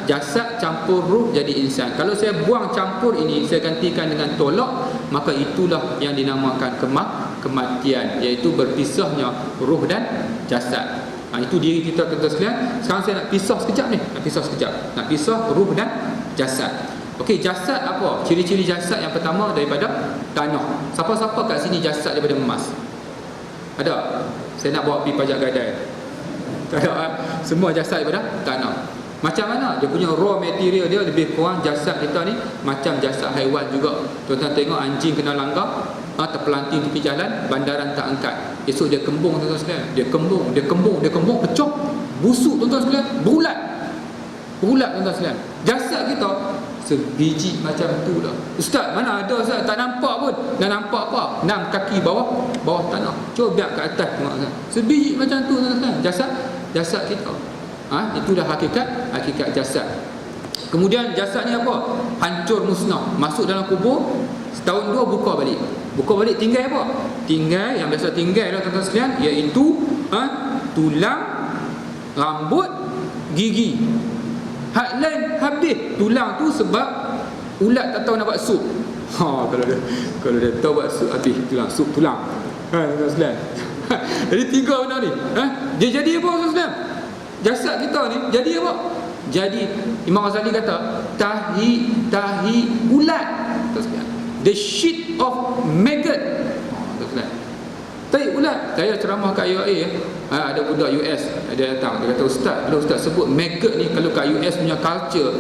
Jasad campur ruh jadi insan. Kalau saya buang campur ini, saya gantikan dengan tolak, maka itulah yang dinamakan kematian, iaitu berpisahnya ruh dan jasad. Itu diri kita tuan-tuan sekalian. Sekarang saya nak pisah sekejap ni. Nak pisah ruh dan jasad. Okey, jasad apa? Ciri-ciri jasad yang pertama daripada tanah. Siapa-siapa kat sini jasad daripada emas? Ada? Saya nak bawa pergi pajak gadai. Tak ada. Semua jasad daripada tanah. Macam mana? Dia punya raw material dia lebih kurang jasad kita ni macam jasad haiwan juga. Tuan-tuan tengok anjing kena langgar, terpelanting tepi jalan, bandaran tak angkat. Esok dia kembung tuan-tuan sekalian. Dia kembung, pecah, busuk tuan-tuan sekalian, berulat tuan-tuan sekalian. Jasad kita sebiji macam tu dah. Ustaz, mana ada Ustaz? Tak nampak pun. Dah nampak apa? 6 kaki bawah tanah. Cuba biar kat atas tengok Ustaz. Sebiji macam tu tuan-tuan sekalian. Jasad kita. Itu dah hakikat jasad. Kemudian jasad ni apa? Hancur musnah. Masuk dalam kubur, setahun dua buka balik tinggal apa? Tinggal yang biasa tinggal lah tuan-tuan sekalian, iaitu tulang, rambut, gigi. Hak lain habis. Tulang tu sebab ulat tak tahu nak buat sup. Kalau dia tahu buat sup, habis tulang, sup tulang. Tuan-tuan sekalian. Jadi tiga benda ni. Dia jadi apa tuan-tuan sekalian? Jasad kita ni jadi apa? Jadi Imam Ghazali kata tahi ulat. The shit of maggot. Tai ulat. Saya ceramah kat UAE, ada budak US, dia datang, dia kata bila ustaz sebut maggot ni, kalau kat US punya culture,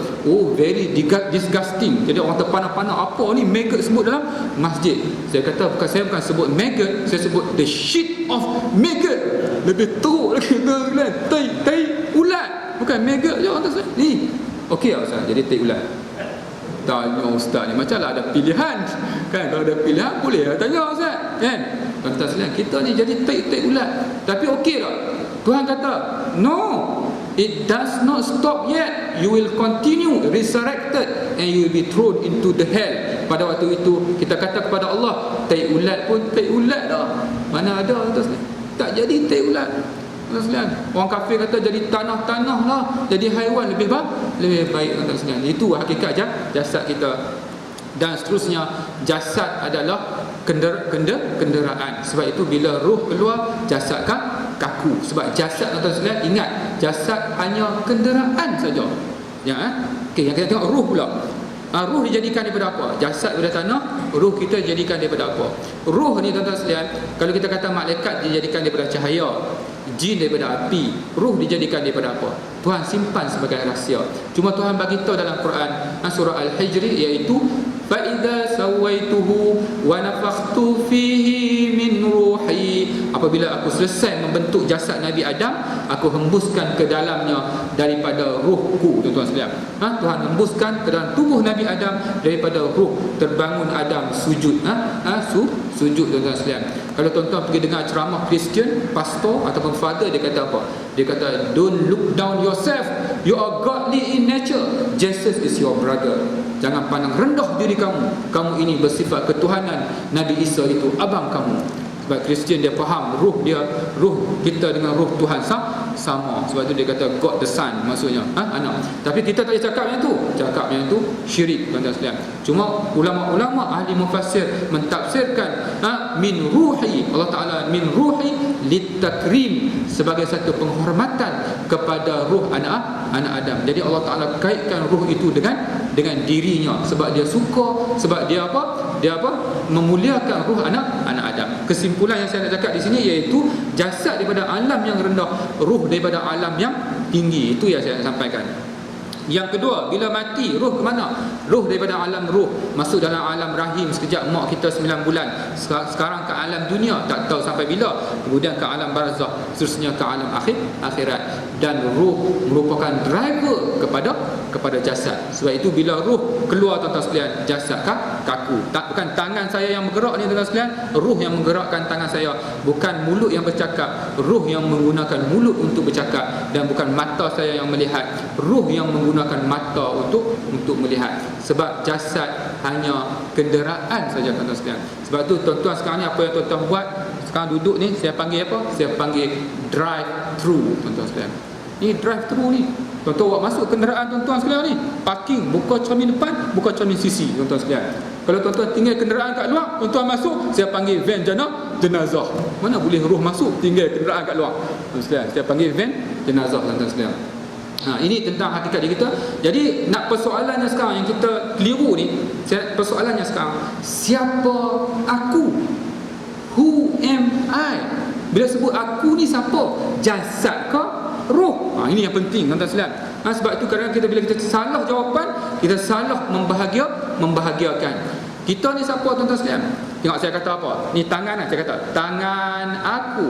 very disgusting. Jadi orang terpanah-panah, apa ni maggot sebut dalam masjid. Saya kata saya bukan sebut maggot, saya sebut the shit of maggot. Lebih teruk lagi tuan-tuan. Tai ulat, bukan maggot je orang tu. Ni okey tak ustaz? Jadi tai ulat. Tanya ustaz ni, macam lah ada pilihan kan? Kalau ada pilihan boleh lah tanya ustaz kan? Tuan-tuan sekalian, kita ni jadi tai ulat. Tapi okey tak? Tuhan kata no, it does not stop yet. You will continue resurrected and you will be thrown into the hell. Pada waktu itu kita kata kepada Allah, tai ulat pun tai ulat dah. Mana ada tuan-tuan sekalian? Tak jadi tai ulat. Orang kafir kata jadi tanah-tanah lah, jadi haiwan lebih baik tuan-tuan sekalian. Itu hakikat jasad kita. Dan seterusnya, jasad adalah kenderaan. Sebab itu bila ruh keluar, jasad kaku. Sebab jasad tuan-tuan sekalian, ingat, jasad hanya kenderaan saja. Okey, yang kita tengok ruh pula. Ruh dijadikan daripada apa? Jasad daripada tanah, ruh kita dijadikan daripada apa? Ruh ni tuan-tuan sekalian, kalau kita kata malaikat dijadikan daripada cahaya, jin daripada api, ruh dijadikan daripada apa? Tuhan simpan sebagai rahsia. Cuma Tuhan bagi tahu dalam Quran, surah Al-Hijri, iaitu fa idza sawaituhu wa nafakhtu fihi min ruhi. Apabila aku selesai membentuk jasad Nabi Adam, aku hembuskan ke dalamnya daripada ruhku. Tuan-tuan sekalian, Tuhan hembuskan ke dalam tubuh Nabi Adam daripada ruh. Terbangun Adam sujud. Sujud tuan-tuan sekalian. Kalau tuan-tuan pergi dengar ceramah Kristian, pastor ataupun father, dia kata apa? Dia kata, don't look down yourself, you are godly in nature, Jesus is your brother. Jangan pandang rendah diri kamu, kamu ini bersifat ketuhanan. Nabi Isa itu abang kamu. Sebab Kristian dia faham ruh kita dengan ruh Tuhan sama. Sebab tu dia kata God the Son, maksudnya anak. Tapi kita tak boleh cakap yang tu. Cakap yang tu syirik tuan-tuan sekalian. Cuma ulama-ulama ahli mufassir mentafsirkan min ruhi, Allah Taala min ruhi litakrim, sebagai satu penghormatan kepada ruh anak Adam. Jadi Allah Taala kaitkan ruh itu dengan dirinya, sebab dia suka, sebab dia memuliakan ruh anak Adam. Kesimpulan yang saya nak cakap di sini iaitu jasad daripada alam yang rendah, ruh daripada alam yang tinggi. Itu yang saya nak sampaikan. Yang kedua, bila mati, ruh ke mana? Ruh daripada alam ruh masuk dalam alam rahim sekejap mak kita 9 bulan. Sekarang ke alam dunia, tak tahu sampai bila. Kemudian ke alam barzakh, seterusnya ke alam akhirat. Dan ruh merupakan driver kepada jasad. Sebab itu bila ruh keluar tuan-tuan sekalian, jasad kaku. Bukan tangan saya yang bergerak ni tuan-tuan sekalian, ruh yang menggerakkan tangan saya. Bukan mulut yang bercakap, ruh yang menggunakan mulut untuk bercakap. Dan bukan mata saya yang melihat, ruh yang menggunakan mata untuk melihat. Sebab jasad hanya kenderaan saja tuan-tuan sekalian. Sebab tu tuan-tuan sekarang ni, apa yang tuan-tuan buat sekarang duduk ni, saya panggil apa? Saya panggil drive through tuan-tuan sekalian. Ni drive through ni, tuan-tuan buat masuk kenderaan tuan-tuan sekalian ni, parking, buka cermin depan, buka cermin sisi tuan-tuan sekalian. Kalau tuan-tuan tinggal kenderaan kat luar, tuan-tuan masuk, saya panggil van jana jenazah. Mana boleh roh masuk tinggal kenderaan kat luar. Tuan-tuan, saya panggil van jenazah tuan-tuan. Ini tentang hakikat diri kita. Jadi nak persoalannya sekarang yang kita keliru ni, persoalannya sekarang, siapa aku? Who am I? Bila sebut aku ni siapa? Jasad ke roh? Ini yang penting tuan-tuan. Sebab itu kadang-kadang kita bila kita salah jawapan, kita salah membahagiakan. Kita ni siapa tuan-tuan sekalian? Tengok saya kata apa? Ni tangan lah, saya kata tangan aku,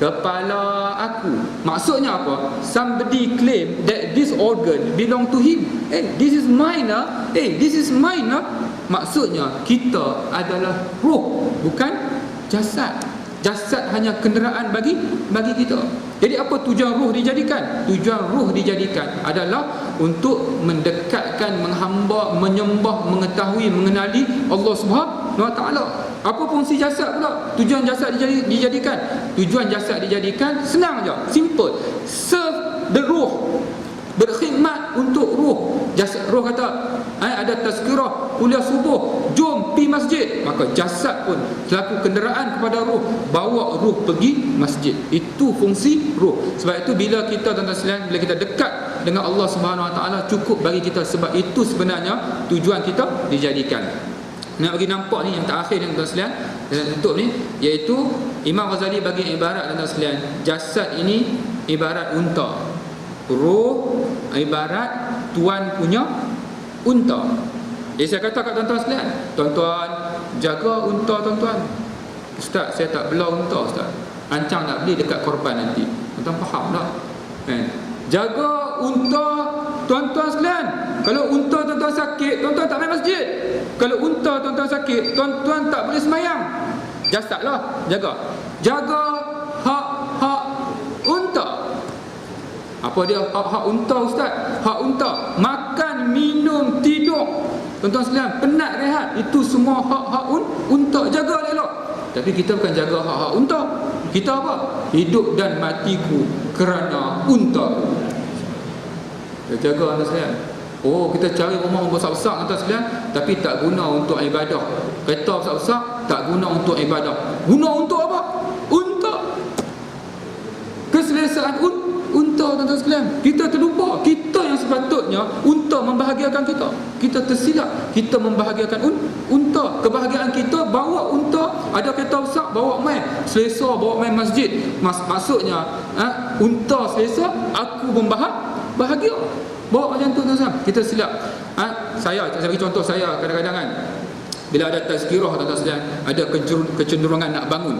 kepala aku. Maksudnya apa? Somebody claim that this organ belong to him. This is mine. This is mine. Maksudnya kita adalah roh, bukan jasad. Jasad hanya kenderaan bagi kita. Jadi apa tujuan roh dijadikan? Tujuan roh dijadikan adalah untuk mendekatkan, menghamba, menyembah, mengetahui, mengenali Allah Subhanahu Wa Taala. Apa fungsi jasad pula? Tujuan jasad dijadikan. Tujuan jasad dijadikan senang je, simple. Serve the roh. Berkhidmat untuk roh. Jasad roh kata, ada tazkirah kuliah subuh, jom pergi masjid. Maka jasad pun selaku kenderaan kepada roh, bawa roh pergi masjid. Itu fungsi roh. Sebab itu bila kita tuan-tuan sekalian, bila kita dekat dengan Allah Subhanahu Wa Taala, cukup bagi kita. Sebab itu sebenarnya tujuan kita dijadikan. Nak bagi nampak ni yang terakhir ni tuan-tuan sekalian, dan tutup ni, iaitu Imam Ghazali bagi ibarat tuan-tuan sekalian, jasad ini ibarat unta, roh ibarat tuan punya unta. Jadi saya kata kat tuan-tuan sekalian, tuan-tuan jaga unta tuan-tuan. Ustaz, saya tak belah unta ustaz. Ancang nak beli dekat korban nanti. Tuan-tuan faham tak? Jaga unta tuan-tuan sekalian. Kalau unta tuan-tuan sakit, tuan-tuan tak main masjid. Kalau unta tuan-tuan sakit, tuan-tuan tak boleh semayang. Jasadlah, jaga. Jaga hak-hak unta. Apa dia hak-hak unta ustaz? Hak unta makan, minum, tidur. Tuan-tuan sekalian, penat rehat, itu semua hak-hak unta. Jaga elok. Tapi kita bukan jaga hak-hak unta. Kita apa? Hidup dan matiku kerana unta. Kita jaga tuan-tuan sekalian. Kita cari rumah besar-besar tuan-tuan sekalian, tapi tak guna untuk ibadah. Kereta besar-besar tak guna untuk ibadah. Guna untuk apa? Unta. Keselesaan unta tuan-tuan sekalian. Kita terlupa, kita yang sepatutnya unta membahagiakan kita. Kita tersilap, kita membahagiakan unta. Kebahagiaan kita bawa unta, ada kereta besar bawa main, selesa bawa main masjid. Maksudnya unta selesa, aku bahagia. Bawa macam tu tuan-tuan. Kita silap. Saya bagi contoh saya kadang-kadang kan, bila ada tazkirah tuan-tuan sekalian, ada kecenderungan nak bangun.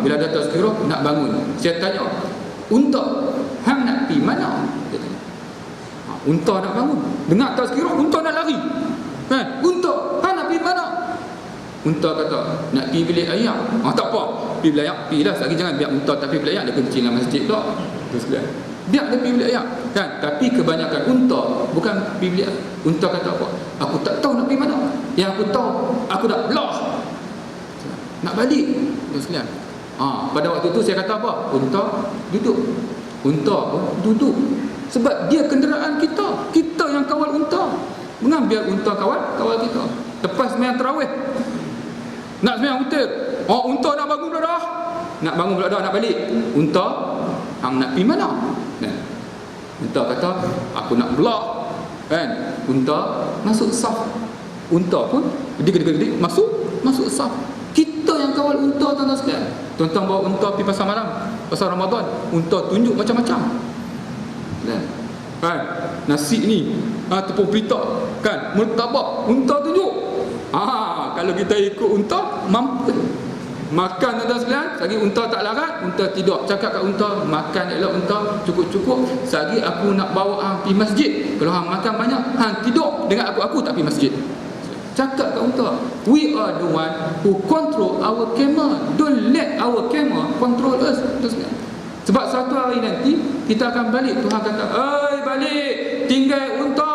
Bila ada tazkirah nak bangun. Saya tanya, unta, hang nak pergi mana? Unta nak bangun. Dengar tazkirah, unta nak lari. Unta, hang nak pergi mana? Unta kata, nak pergi bilik ayam. Tak apa, pergi bilik ayam, pergilah. Lagi jangan biar unta tak pergi bilik ayam, dia kencing dalam masjid pula. Terus sekalian, biar dia pergi bilik ayam kan. Tapi kebanyakan unta bukan pergi bilik ayam. Unta kata apa? Aku tak tahu nak pergi mana. Yang aku tahu, aku dah belah nak balik. Terus sekalian, pada waktu itu saya kata apa? Unta duduk. Unta pun duduk. Sebab dia kenderaan kita. Kita yang kawal unta. Bukan biar unta kawal kita. Lepas sembahyang tarawih, nak sembahyang witir, unta nak bangun pula dah. Nak bangun pula dah, nak balik. Unta, hang nak pergi mana? Unta kata, aku nak belah. Kan? Unta masuk saf. Unta pun gede-gede masuk saf. Kita yang kawal unta tuan-tuan sekalian. Tuan-tuan bawa unta pergi pasar malam, pasar Ramadan, unta tunjuk macam-macam. Kan? Nasi ni, tepung pita, kan? Murtabak, unta tunjuk. Kalau kita ikut unta, mampu makan tuan-tuan sekalian. Selagi unta tak larat, unta tidur. Cakap kat unta, makan elok unta, cukup-cukup. Selagi aku nak bawa hang pergi masjid, kalau hang makan banyak, hang tidur dengan aku tak pergi masjid. Cakap kat unta, we are the one who control our camel. Don't let our camel control us. Sebab suatu hari nanti kita akan balik. Tuhan kata, balik, tinggal unta.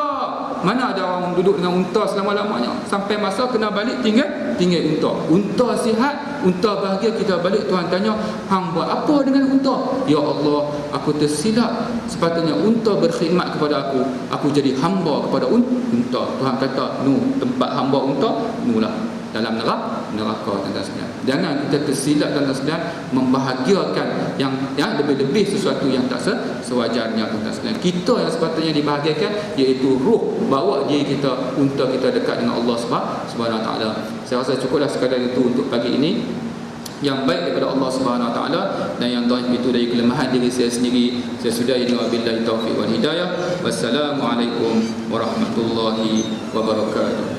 Mana ada orang duduk dengan unta selama-lamanya? Sampai masa kena balik, tinggal unta. Unta sihat, unta bahagia, kita balik. Tuhan tanya, hang buat apa dengan unta? Ya Allah, aku tersilap. Sepatutnya unta berkhidmat kepada aku. Aku jadi hamba kepada unta. Tuhan kata, tempat hamba unta, lah dalam neraka tuan-tuan sekalian. Jangan kita tersilap dan tersedar membahagiakan yang lebih-lebih sesuatu yang tak sewajarnya tuan-tuan sekalian. Kita yang sepatutnya dibahagiakan iaitu ruh, bawa diri kita untuk kita dekat dengan Allah Subhanahu Wa Taala. Saya rasa cukuplah sekadar itu untuk pagi ini. Yang baik daripada Allah Subhanahu Wa Taala dan yang dhaif itu dari kelemahan diri saya sendiri. Saya sudahi dengan wabillahi taufiq wal hidayah. Wassalamualaikum warahmatullahi wabarakatuh.